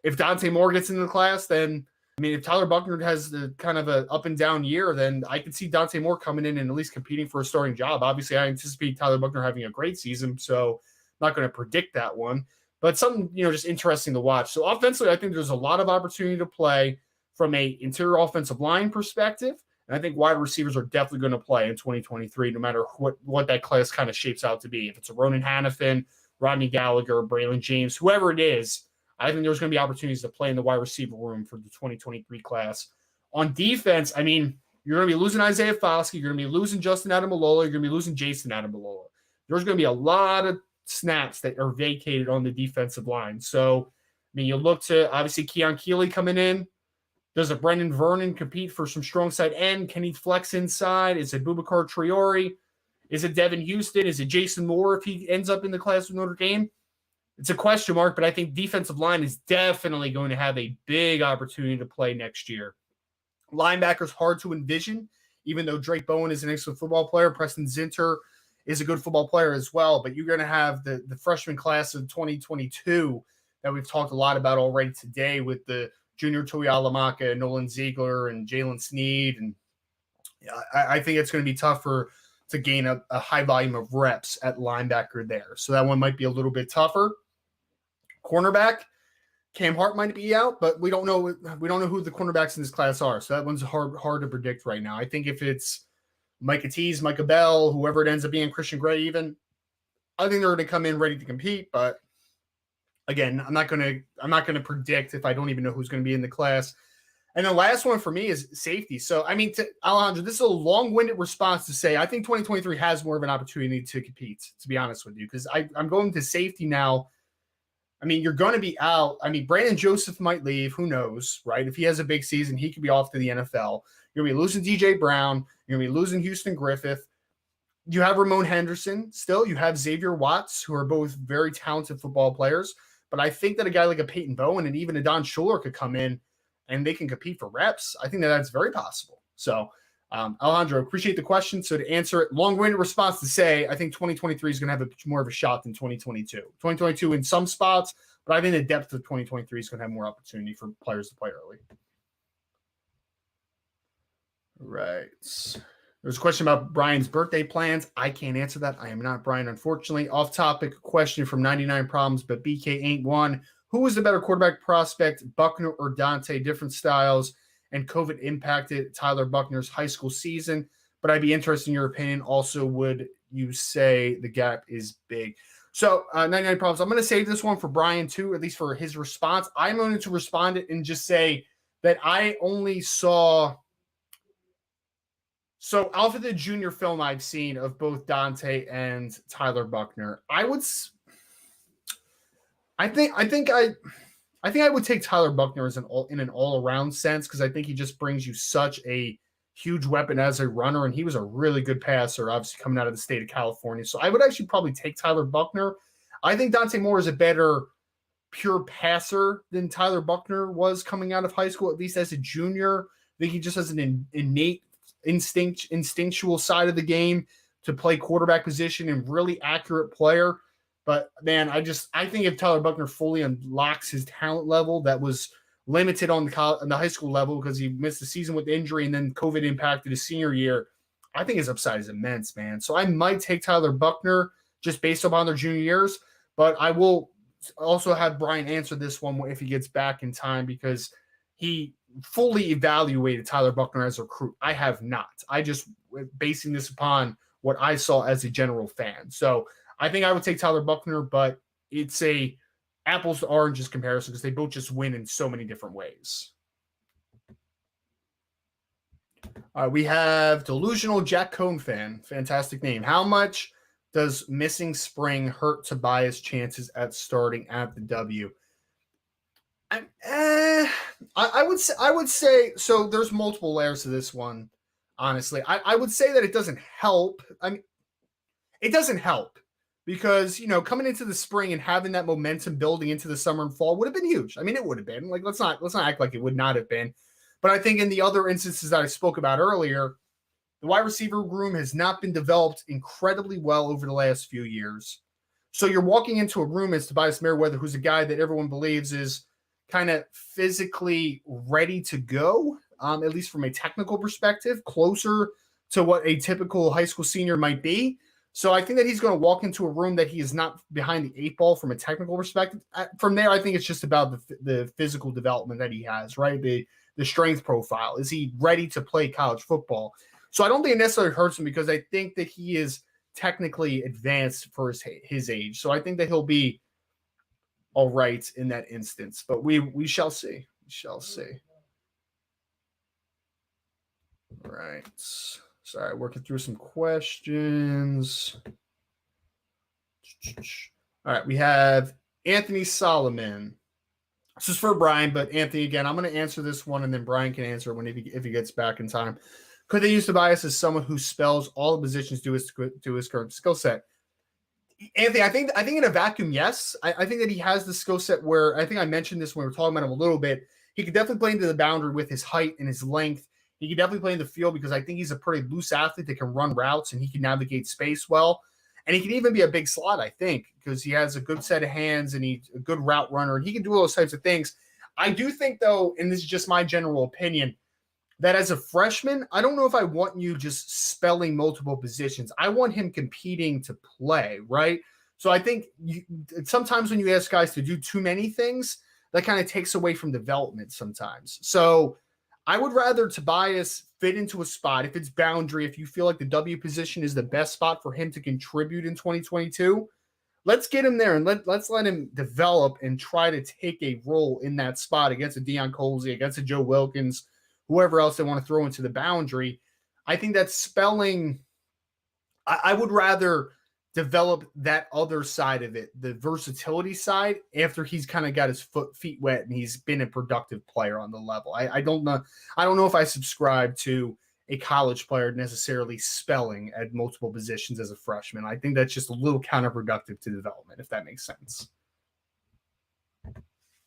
If Dante Moore gets into the class, then, I mean, if Tyler Buckner has the kind of an up and down year, then I could see Dante Moore coming in and at least competing for a starting job. Obviously, I anticipate Tyler Buckner having a great season, so I'm not going to predict that one. But something, you know, just interesting to watch. So offensively, I think there's a lot of opportunity to play from a interior offensive line perspective. And I think wide receivers are definitely going to play in 2023, no matter what that class kind of shapes out to be. If it's a Ronan Hannafin, Rodney Gallagher, Braylon James, whoever it is, I think there's going to be opportunities to play in the wide receiver room for the 2023 class. On defense, I mean, you're going to be losing Isaiah Foskey. You're going to be losing Justin Adamalola. You're going to be losing Jason Adamalola. There's going to be a lot of snaps that are vacated on the defensive line. So, I mean, you look to, obviously, Keon Keeley coming in. Does a Brendan Vernon compete for some strong side end? Can he flex inside? Is it Boubacar Traore? Is it Devin Houston? Is it Jason Moore if he ends up in the class with Notre Dame? It's a question mark, but I think defensive line is definitely going to have a big opportunity to play next year. Linebacker's hard to envision even though Drake Bowen is an excellent football player, Preston Zinter is a good football player as well. But you're going to have the freshman class of 2022 that we've talked a lot about already today with the Junior Tuialamaka, Nolan Ziegler, and Jalen Sneed. And I think it's going to be tougher to gain a high volume of reps at linebacker there. So that one might be a little bit tougher. Cornerback, Cam Hart might be out, but we don't know who the cornerbacks in this class are. So that one's hard to predict right now. I think if it's Micah Tease, Micah Bell, whoever it ends up being, Christian Gray even, I think they're going to come in ready to compete. But again, I'm not going to predict if I don't even know who's going to be in the class. And the last one for me is safety. So, I mean, Alejandro, this is a long-winded response to say I think 2023 has more of an opportunity to compete, to be honest with you, because I'm going to safety now. I mean, you're going to be out. I mean, Brandon Joseph might leave. Who knows, right? If he has a big season, he could be off to the NFL. You're going to be losing DJ Brown. You're going to be losing Houston Griffith. You have Ramon Henderson still. You have Xavier Watts, who are both very talented football players. But I think that a guy like a Peyton Bowen and even a Don Schuler could come in and they can compete for reps. I think that's very possible. So, Alejandro, appreciate the question. So to answer it, long-winded response to say, I think 2023 is going to have more of a shot than 2022. 2022 in some spots, but I think the depth of 2023 is going to have more opportunity for players to play early. Right. There's a question about Brian's birthday plans. I can't answer that. I am not Brian, unfortunately. Off-topic question from 99 Problems, but BK ain't one. Who was the better quarterback prospect, Buckner or Dante? Different styles, and COVID impacted Tyler Buckner's high school season. But I'd be interested in your opinion. Also, would you say the gap is big? So 99 Problems, I'm going to save this one for Brian too, at least for his response. I'm going to respond it and just say that I only saw – so off of the junior film I've seen of both Dante and Tyler Buckner, I think I would take Tyler Buckner as in an all-around sense because I think he just brings you such a huge weapon as a runner, and he was a really good passer, obviously coming out of the state of California. So I would actually probably take Tyler Buckner. I think Dante Moore is a better pure passer than Tyler Buckner was coming out of high school, at least as a junior. I think he just has an innate instinctual side of the game to play quarterback position and really accurate player. But man, I think if Tyler Buckner fully unlocks his talent level that was limited on the high school level because he missed the season with injury and then COVID impacted his senior year, I think his upside is immense, man. So I might take Tyler Buckner just based upon their junior years, but I will also have Brian answer this one if he gets back in time because he fully evaluated Tyler Buckner as a recruit. I have not. I just basing this upon what I saw as a general fan. So I think I would take Tyler Buckner, but it's a apples to oranges comparison because they both just win in so many different ways. We have Delusional Jack Cohn fan. Fantastic name. How much does missing spring hurt Tobias' chances at starting at the W? I would say so. There's multiple layers to this one. Honestly, I would say that it doesn't help. I mean, it doesn't help because coming into the spring and having that momentum building into the summer and fall would have been huge. I mean, it would have been. Like let's not act like it would not have been. But I think in the other instances that I spoke about earlier, the wide receiver room has not been developed incredibly well over the last few years. So you're walking into a room as Tobias Merriweather, who's a guy that everyone believes is kind of physically ready to go, at least from a technical perspective, closer to what a typical high school senior might be. So I think that he's going to walk into a room that he is not behind the eight ball from a technical perspective. From there, I think it's just about the physical development that he has, right? The strength profile. Is he ready to play college football? So I don't think it necessarily hurts him because I think that he is technically advanced for his age. So I think that he'll be all right in that instance, but we shall see. We shall see. All right. Sorry, working through some questions. All right, we have Anthony Solomon. This is for Brian, but Anthony, again, I'm going to answer this one, and then Brian can answer it if he gets back in time. Could they use Tobias as someone who spells all the positions to his current skill set? Anthony, I think in a vacuum, yes. I think that he has the skill set where I think I mentioned this when we were talking about him a little bit. He could definitely play into the boundary with his height and his length. He can definitely play in the field because I think he's a pretty loose athlete that can run routes and he can navigate space well. And he can even be a big slot, I think, because he has a good set of hands and he's a good route runner and he can do all those types of things. I do think, though, and this is just my general opinion, that as a freshman, I don't know if I want you just spelling multiple positions. I want him competing to play, right? So I think sometimes when you ask guys to do too many things, that kind of takes away from development sometimes. So I would rather Tobias fit into a spot. If it's boundary, if you feel like the W position is the best spot for him to contribute in 2022, let's get him there and let's let him develop and try to take a role in that spot against a Deion Colsey, against a Joe Wilkins, whoever else they want to throw into the boundary. I think that spelling, I would rather develop that other side of it, the versatility side, after he's kind of got his feet wet and he's been a productive player on the level. I don't know. I don't know if I subscribe to a college player necessarily spelling at multiple positions as a freshman. I think that's just a little counterproductive to development, if that makes sense.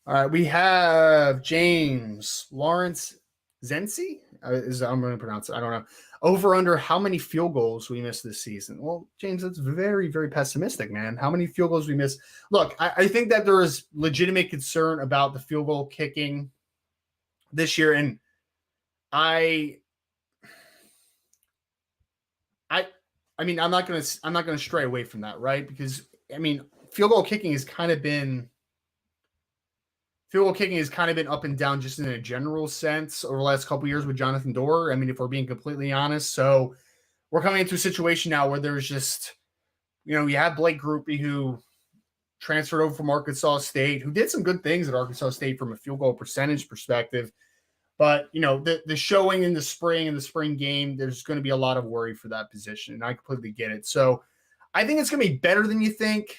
All right, we have James Lawrence Zensi. I'm going to pronounce it. I don't know. Over under how many field goals we missed this season. Well, James, that's very, very pessimistic, man. How many field goals we missed? Look, I think that there is legitimate concern about the field goal kicking this year, and I mean, I'm not gonna stray away from that, right? Because I mean, field goal kicking has kind of been up and down just in a general sense over the last couple of years with Jonathan Dorr. I mean, if we're being completely honest, so we're coming into a situation now where there's just, you have Blake Grupe who transferred over from Arkansas State, who did some good things at Arkansas State from a field goal percentage perspective. But, the showing in the spring game, there's going to be a lot of worry for that position, and I completely get it. So I think it's going to be better than you think.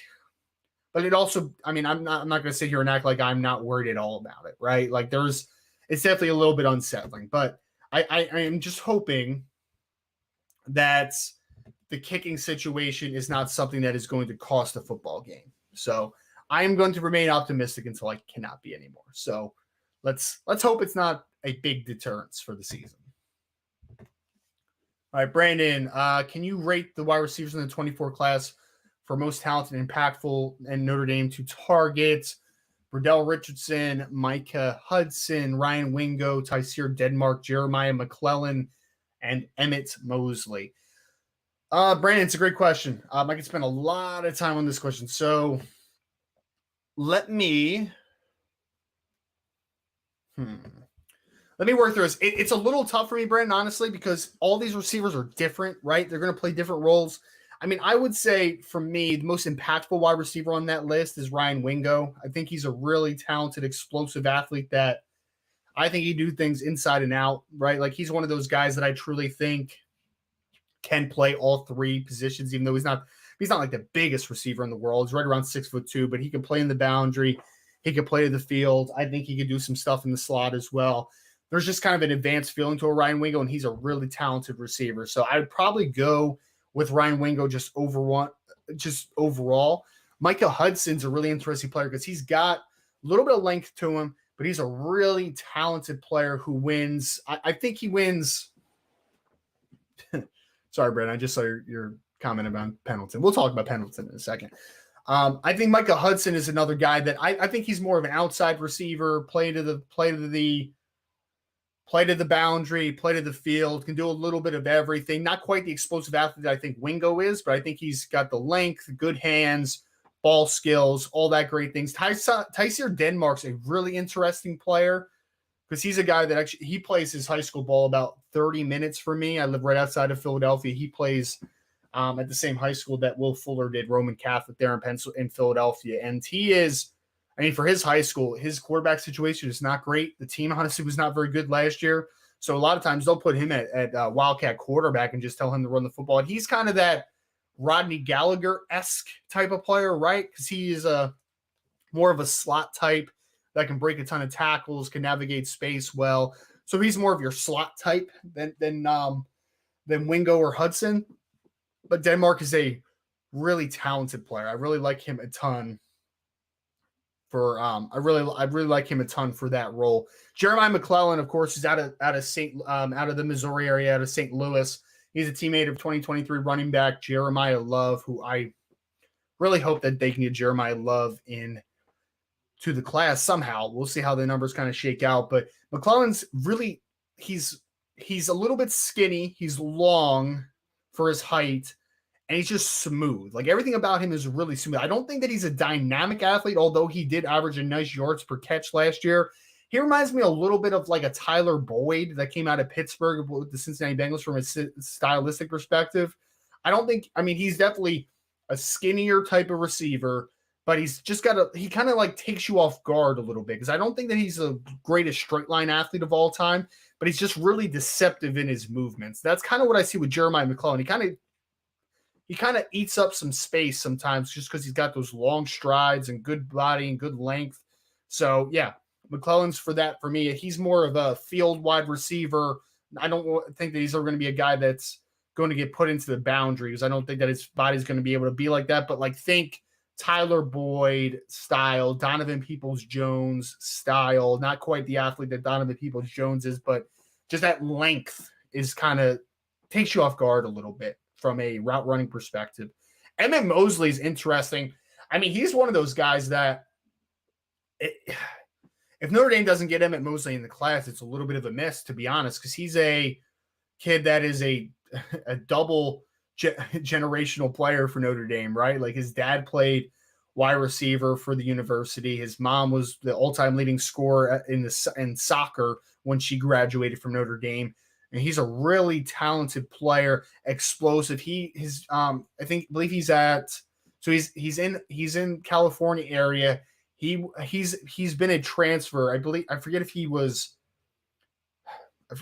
But it also, I mean, I'm not going to sit here and act like I'm not worried at all about it, right? Like it's definitely a little bit unsettling. But I am just hoping that the kicking situation is not something that is going to cost a football game. So I am going to remain optimistic until I cannot be anymore. So let's hope it's not a big deterrence for the season. All right, Brandon, can you rate the wide receivers in the 24 class for most talented and impactful and Notre Dame to target? Burdell Richardson, Micah Hudson, Ryan Wingo, Tyseer Denmark, Jeremiah McClellan, and Emmett Mosley. Brandon, it's a great question. I could spend a lot of time on this question. So let me work through this. It's a little tough for me, Brandon, honestly, because all these receivers are different, right? They're going to play different roles. I mean, I would say for me, the most impactful wide receiver on that list is Ryan Wingo. I think he's a really talented, explosive athlete that I think he do things inside and out, right? Like he's one of those guys that I truly think can play all three positions, even though he's not like the biggest receiver in the world. He's right around 6'2", but he can play in the boundary. He can play in the field. I think he could do some stuff in the slot as well. There's just kind of an advanced feeling to a Ryan Wingo, and he's a really talented receiver. So I would probably go with Ryan Wingo just overall. Micah Hudson's a really interesting player because he's got a little bit of length to him, but he's a really talented player who wins. I think he wins. Sorry, Brandon, I just saw your comment about Pendleton. We'll talk about Pendleton in a second. I think Micah Hudson is another guy that I think he's more of an outside receiver, play to the boundary, play to the field, can do a little bit of everything. Not quite the explosive athlete that I think Wingo is, but I think he's got the length, good hands, ball skills, all that great things. Tyseer Denmark's a really interesting player because he's a guy that actually he plays his high school ball about 30 minutes for me. I live right outside of Philadelphia. He plays at the same high school that Will Fuller did, Roman Catholic, there in Philadelphia. And he is, I mean, for his high school, his quarterback situation is not great. The team honestly was not very good last year. So a lot of times they'll put him at Wildcat quarterback and just tell him to run the football. And he's kind of that Rodney Gallagher-esque type of player, right? Because he is more of a slot type that can break a ton of tackles, can navigate space well. So he's more of your slot type than Wingo or Hudson. But Denmark is a really talented player. I really like him a ton. For I really like him a ton for that role. Jeremiah McClellan, of course, is out of the Missouri area, out of St. Louis. He's a teammate of 2023 running back Jeremiah Love, who I really hope that they can get Jeremiah Love in to the class somehow. We'll see how the numbers kind of shake out. But McClellan's really he's a little bit skinny. He's long for his height. And he's just smooth. Like everything about him is really smooth. I don't think that he's a dynamic athlete, although he did average a nice yards per catch last year. He reminds me a little bit of like a Tyler Boyd that came out of Pittsburgh with the Cincinnati Bengals from a stylistic perspective. He's definitely a skinnier type of receiver, but he's just he kind of like takes you off guard a little bit because I don't think that he's the greatest straight line athlete of all time, but he's just really deceptive in his movements. That's kind of what I see with Jeremiah McClellan. He kind of eats up some space sometimes just because he's got those long strides and good body and good length. So, yeah, McClellan's for me. He's more of a field wide receiver. I don't think that he's ever going to be a guy that's going to get put into the boundaries. I don't think that his body's going to be able to be like that. But, like, think Tyler Boyd style, Donovan Peoples-Jones style. Not quite the athlete that Donovan Peoples-Jones is, but just that length is kind of takes you off guard a little bit from a route running perspective. Emmett Mosley is interesting. I mean, he's one of those guys that if Notre Dame doesn't get Emmett Mosley in the class, it's a little bit of a miss, to be honest, because he's a kid that is a double generational player for Notre Dame, right? Like his dad played wide receiver for the university. His mom was the all-time leading scorer in soccer when she graduated from Notre Dame. And he's a really talented player, explosive. I believe he's in California area. He's been a transfer. I forget if he was.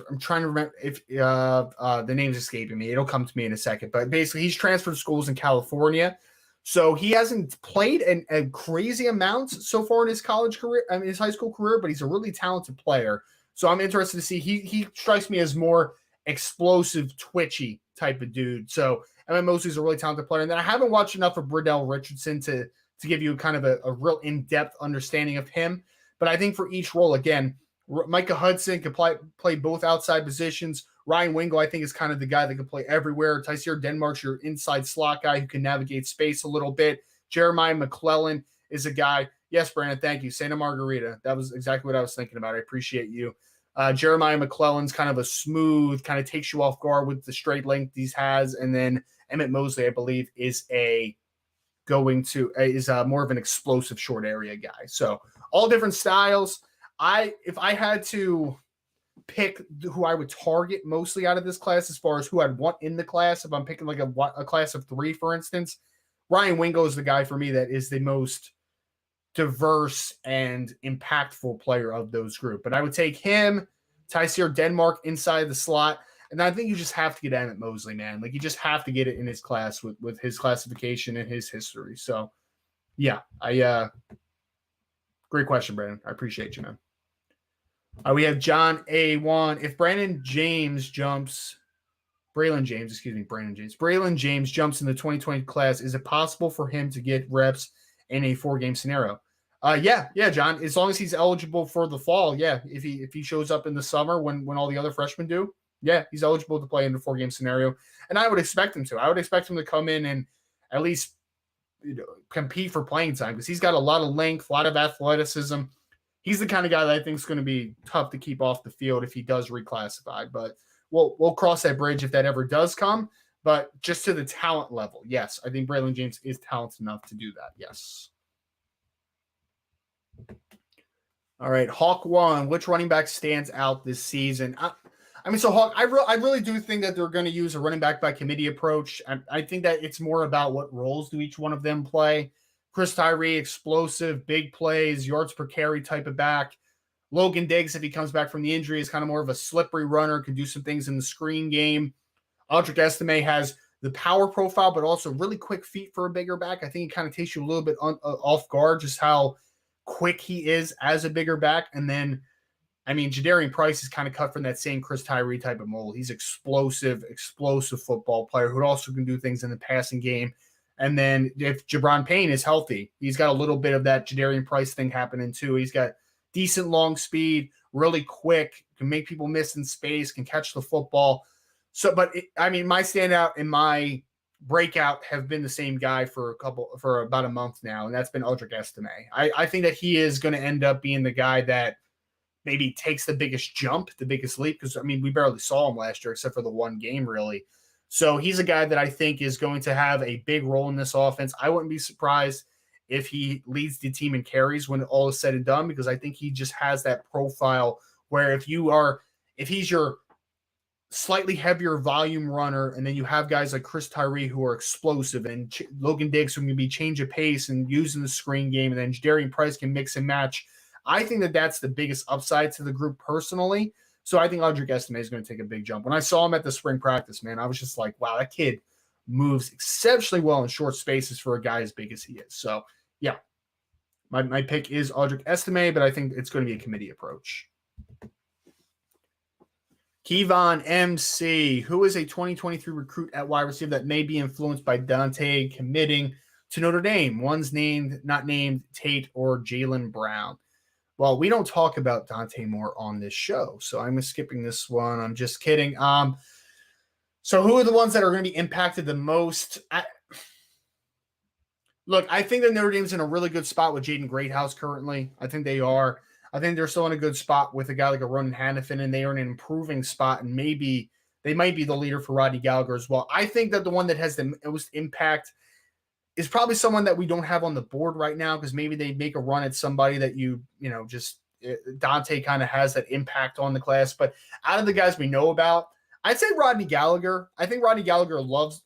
I'm trying to remember if the name's escaping me. It'll come to me in a second. But basically, he's transferred schools in California, so he hasn't played a crazy amount so far in his college career. His high school career, but he's a really talented player. So I'm interested to see. He strikes me as more explosive, twitchy type of dude. So Emmett Mosley's a really talented player. And then I haven't watched enough of Bradell Richardson to give you kind of a real in-depth understanding of him. But I think for each role, again, Micah Hudson can play both outside positions. Ryan Wingo, I think, is kind of the guy that can play everywhere. Tyseer Denmark's your inside slot guy who can navigate space a little bit. Jeremiah McClellan is a guy. Yes, Brandon, thank you. Santa Margarita. That was exactly what I was thinking about. I appreciate you. Jeremiah McClellan's kind of a smooth, kind of takes you off guard with the straight length he has. And then Emmett Mosley, I believe, is more of an explosive short area guy. So all different styles. If I had to pick who I would target mostly out of this class as far as who I'd want in the class, if I'm picking like a class of 3, for instance, Ryan Wingo is the guy for me that is the most diverse and impactful player of those group. But I would take him, Tyseer Denmark inside the slot. And I think you just have to get Emmett Mosley, man. Like you just have to get it in his class with his classification and his history. So yeah, great question, Brandon. I appreciate you, man. We have John A1. If Braylon James jumps in the 2020 class, is it possible for him to get reps in a 4-game scenario? Yeah, John. As long as he's eligible for the fall, yeah. If he shows up in the summer when all the other freshmen do, yeah, he's eligible to play in the 4-game scenario. And I would expect him to. I would expect him to come in and at least compete for playing time because he's got a lot of length, a lot of athleticism. He's the kind of guy that I think is going to be tough to keep off the field if he does reclassify. But we'll cross that bridge if that ever does come. But just to the talent level, yes, I think Braylon James is talented enough to do that. Yes. All right, Hawk 1. Which running back stands out this season? Hawk, I really do think that they're going to use a running back by committee approach. I think that it's more about what roles do each one of them play. Chris Tyree, explosive, big plays, yards per carry type of back. Logan Diggs, if he comes back from the injury, is kind of more of a slippery runner, can do some things in the screen game. Audric Estime has the power profile, but also really quick feet for a bigger back. I think it kind of takes you a little bit off guard just how quick he is as a bigger back. And then, Jadarian Price is kind of cut from that same Chris Tyree type of mold. He's explosive football player who also can do things in the passing game. And then if Jabron Payne is healthy, he's got a little bit of that Jadarian Price thing happening too. He's got decent long speed, really quick, can make people miss in space, can catch the football. So, but my standout and my breakout have been the same guy for about a month now, and that's been Audric Estime. I think that he is going to end up being the guy that maybe takes the biggest jump, the biggest leap, because we barely saw him last year except for the one game, really. So he's a guy that I think is going to have a big role in this offense. I wouldn't be surprised if he leads the team in carries when all is said and done, because I think he just has that profile where if he's your slightly heavier volume runner, and then you have guys like Chris Tyree who are explosive, and Logan Diggs who can be change of pace and using the screen game, and then Jadarian Price can mix and match. I think that that's the biggest upside to the group personally. So I think Audric Estime is going to take a big jump. When I saw him at the spring practice, man, I was just like, wow, that kid moves exceptionally well in short spaces for a guy as big as he is. So, yeah, my pick is Audric Estime, but I think it's going to be a committee approach. Kevon MC, who is a 2023 recruit at wide receiver that may be influenced by Dante committing to Notre Dame. One's not named Tate or Jaylen Brown. Well, we don't talk about Dante Moore on this show, so I'm skipping this one. I'm just kidding. So who are the ones that are going to be impacted the most? Look, I think that Notre Dame's in a really good spot with Jaden Greathouse currently. I think they are. I think they're still in a good spot with a guy like a Ronan Hannafin, and they are in an improving spot, and maybe they might be the leader for Rodney Gallagher as well. I think that the one that has the most impact is probably someone that we don't have on the board right now, because maybe they make a run at somebody that Dante kind of has that impact on the class. But out of the guys we know about, I'd say Rodney Gallagher. I think Rodney Gallagher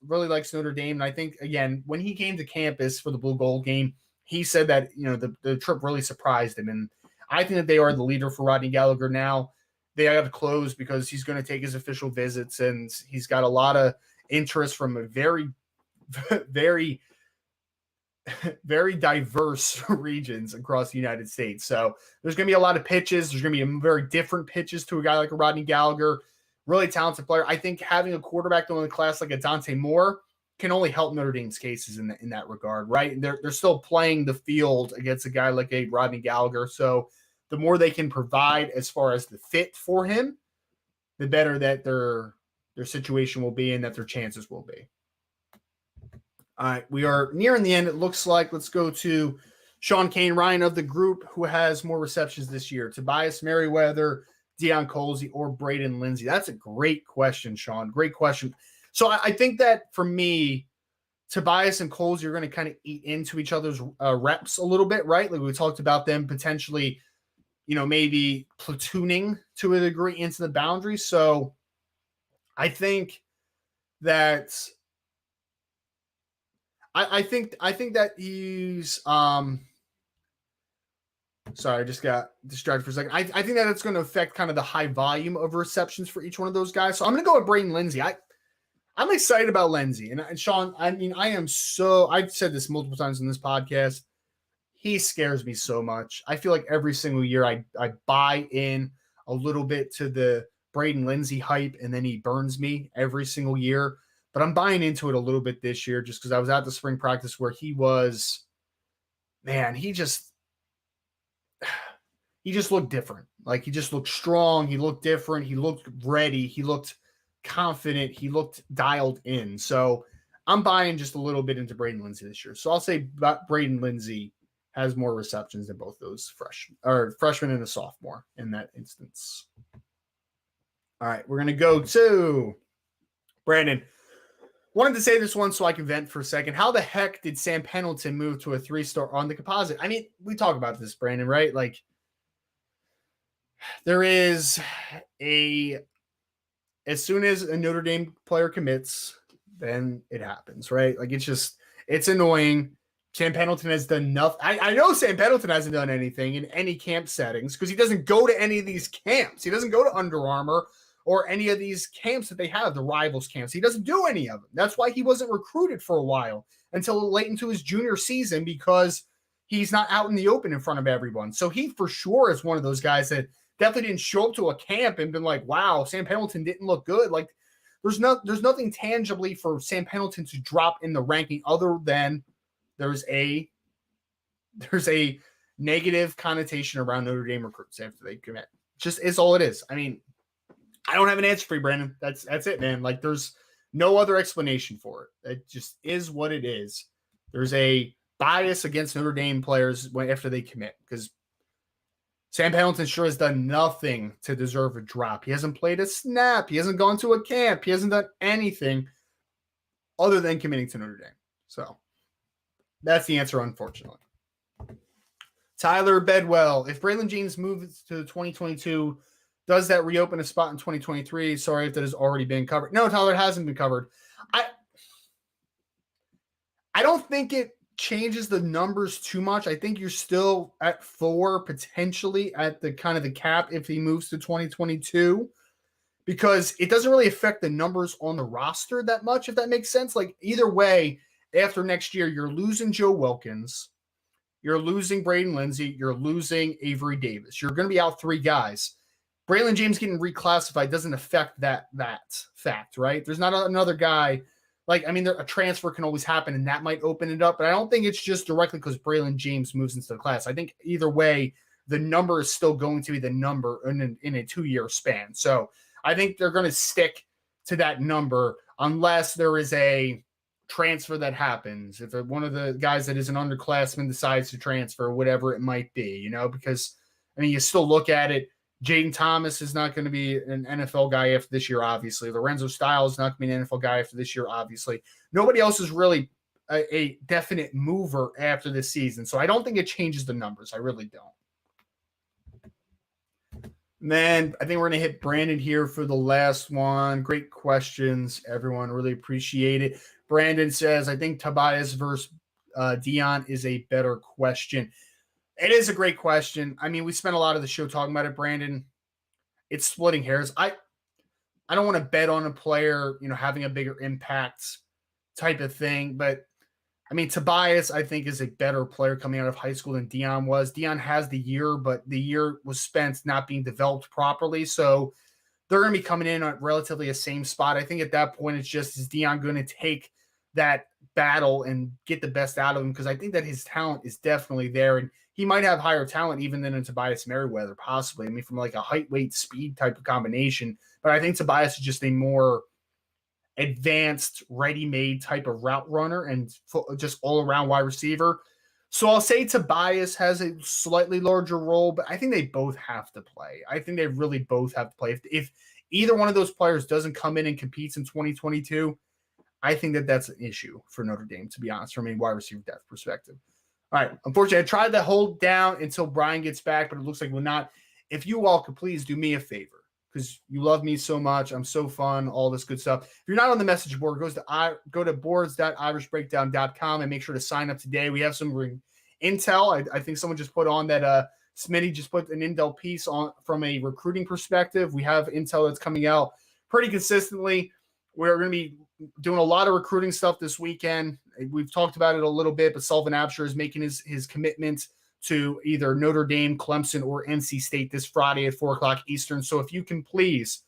really likes Notre Dame. And I think, again, when he came to campus for the Blue Gold game, he said that, the trip really surprised him. And I think that they are the leader for Rodney Gallagher now. They got to close because he's going to take his official visits, and he's got a lot of interest from a very, very very diverse regions across the United States. So there's going to be a lot of pitches. There's going to be very different pitches to a guy like a Rodney Gallagher, really talented player. I think having a quarterback in the class like a Dante Moore can only help Notre Dame's cases in that regard, right? And they're still playing the field against a guy like a Rodney Gallagher. So the more they can provide as far as the fit for him, the better that their situation will be and that their chances will be. All right, we are nearing the end, it looks like. Let's go to Sean Kane Ryan of the group, who has more receptions this year. Tobias Merriweather, Deion Colsey, or Braden Lindsey? That's a great question, Sean. Great question. So I think that for me, Tobias and Colsey are going to kind of eat into each other's reps a little bit, right? Like we talked about them potentially, maybe platooning to a degree into the boundary. So I think that I think that he's sorry, I just got distracted for a second. I think that it's going to affect kind of the high volume of receptions for each one of those guys. So I'm going to go with Braden Lindsey. I'm excited about Lindsey. And Sean, I've said this multiple times in this podcast. He scares me so much. I feel like every single year I buy in a little bit to the Braden Lindsey hype, and then he burns me every single year. But I'm buying into it a little bit this year just because I was at the spring practice where he just looked different. Like, he just looked strong. He looked different. He looked ready. He looked confident. He looked dialed in. So I'm buying just a little bit into Braden Lindsey this year. So I'll say Braden Lindsey has more receptions than both those freshman and a sophomore in that instance. All right, we're going to go to Brandon. Wanted to say this one so I can vent for a second. How the heck did Sam Pendleton move to a 3-star on the composite? I mean, we talk about this, Brandon, right? Like, there is as soon as a Notre Dame player commits, then it happens, right? Like, it's annoying. Sam Pendleton has done nothing. I know Sam Pendleton hasn't done anything in any camp settings because he doesn't go to any of these camps. He doesn't go to Under Armour or any of these camps that they have, the rivals camps. He doesn't do any of them. That's why he wasn't recruited for a while until late into his junior season, because he's not out in the open in front of everyone. So he for sure is one of those guys that definitely didn't show up to a camp and been like, wow, Sam Pendleton didn't look good. Like, there's nothing tangibly for Sam Pendleton to drop in the ranking other than there's a negative connotation around Notre Dame recruits after they commit. Just is all it is. I mean, I don't have an answer for you, Brandon. That's it, man. Like, there's no other explanation for it. It just is what it is. There's a bias against Notre Dame players after they commit, because Sam Pendleton sure has done nothing to deserve a drop. He hasn't played a snap. He hasn't gone to a camp. He hasn't done anything other than committing to Notre Dame. So that's the answer, unfortunately. Tyler Bedwell, if Braylon James moves to 2022, does that reopen a spot in 2023? Sorry if that has already been covered. No, Tyler, it hasn't been covered. I don't think it changes the numbers too much. I think you're still at 4, potentially at the kind of the cap if he moves to 2022, because it doesn't really affect the numbers on the roster that much, if that makes sense. Like, either way, after next year, you're losing Joe Wilkins, you're losing Braden Lindsey, you're losing Avery Davis. You're going to be out 3 guys. Braylon James getting reclassified doesn't affect that fact, right? There's not another guy. Like, I mean, a transfer can always happen, and that might open it up, but I don't think it's just directly because Braylon James moves into the class. I think either way, the number is still going to be the number in a 2-year span. So I think they're going to stick to that number unless there is a transfer that happens. If one of the guys that is an underclassman decides to transfer, whatever it might be, because, I mean, you still look at it. Jaden Thomas is not going to be an NFL guy after this year, obviously. Lorenzo Styles is not going to be an NFL guy after this year, obviously. Nobody else is really a definite mover after this season. So I don't think it changes the numbers. I really don't. And then I think we're going to hit Brandon here for the last one. Great questions, everyone. Really appreciate it. Brandon says, I think Tobias versus Dion is a better question. It is a great question. I mean, we spent a lot of the show talking about it, Brandon. It's splitting hairs. I don't want to bet on a player, having a bigger impact type of thing. But, I mean, Tobias, I think, is a better player coming out of high school than Dion was. Dion has the year, but the year was spent not being developed properly. So they're going to be coming in at relatively the same spot. I think at that point, it's just, is Dion going to take that battle and get the best out of him? Because I think that his talent is definitely there. And he might have higher talent even than a Tobias Merriweather, possibly. I mean, from like a height, weight, speed type of combination. But I think Tobias is just a more advanced, ready-made type of route runner and just all-around wide receiver. So I'll say Tobias has a slightly larger role, but I think they both have to play. I think they really both have to play. If either one of those players doesn't come in and competes in 2022, I think that that's an issue for Notre Dame, to be honest, from a wide receiver depth perspective. All right. Unfortunately, I tried to hold down until Brian gets back, but it looks like we're not. If you all could please do me a favor, because you love me so much. I'm so fun, all this good stuff. If you're not on the message board, go to boards.irishbreakdown.com and make sure to sign up today. We have some intel. I think someone just put on that Smitty just put an intel piece on from a recruiting perspective. We have intel that's coming out pretty consistently. We're going to be doing a lot of recruiting stuff this weekend. We've talked about it a little bit, but Sullivan Absher is making his commitment to either Notre Dame, Clemson, or NC State this Friday at 4:00 Eastern. So if you can please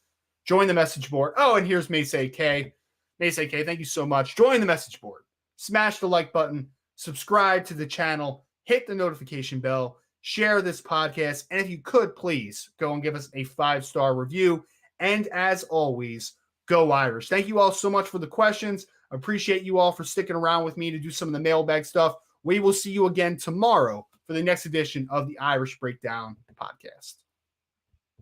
join the message board. Oh, and here's Mace K. Mace K, thank you so much. Join the message board. Smash the like button. Subscribe to the channel. Hit the notification bell. Share this podcast. And if you could, please go and give us a 5-star review. And as always, go Irish. Thank you all so much for the questions. Appreciate you all for sticking around with me to do some of the mailbag stuff. We will see you again tomorrow for the next edition of the Irish Breakdown podcast.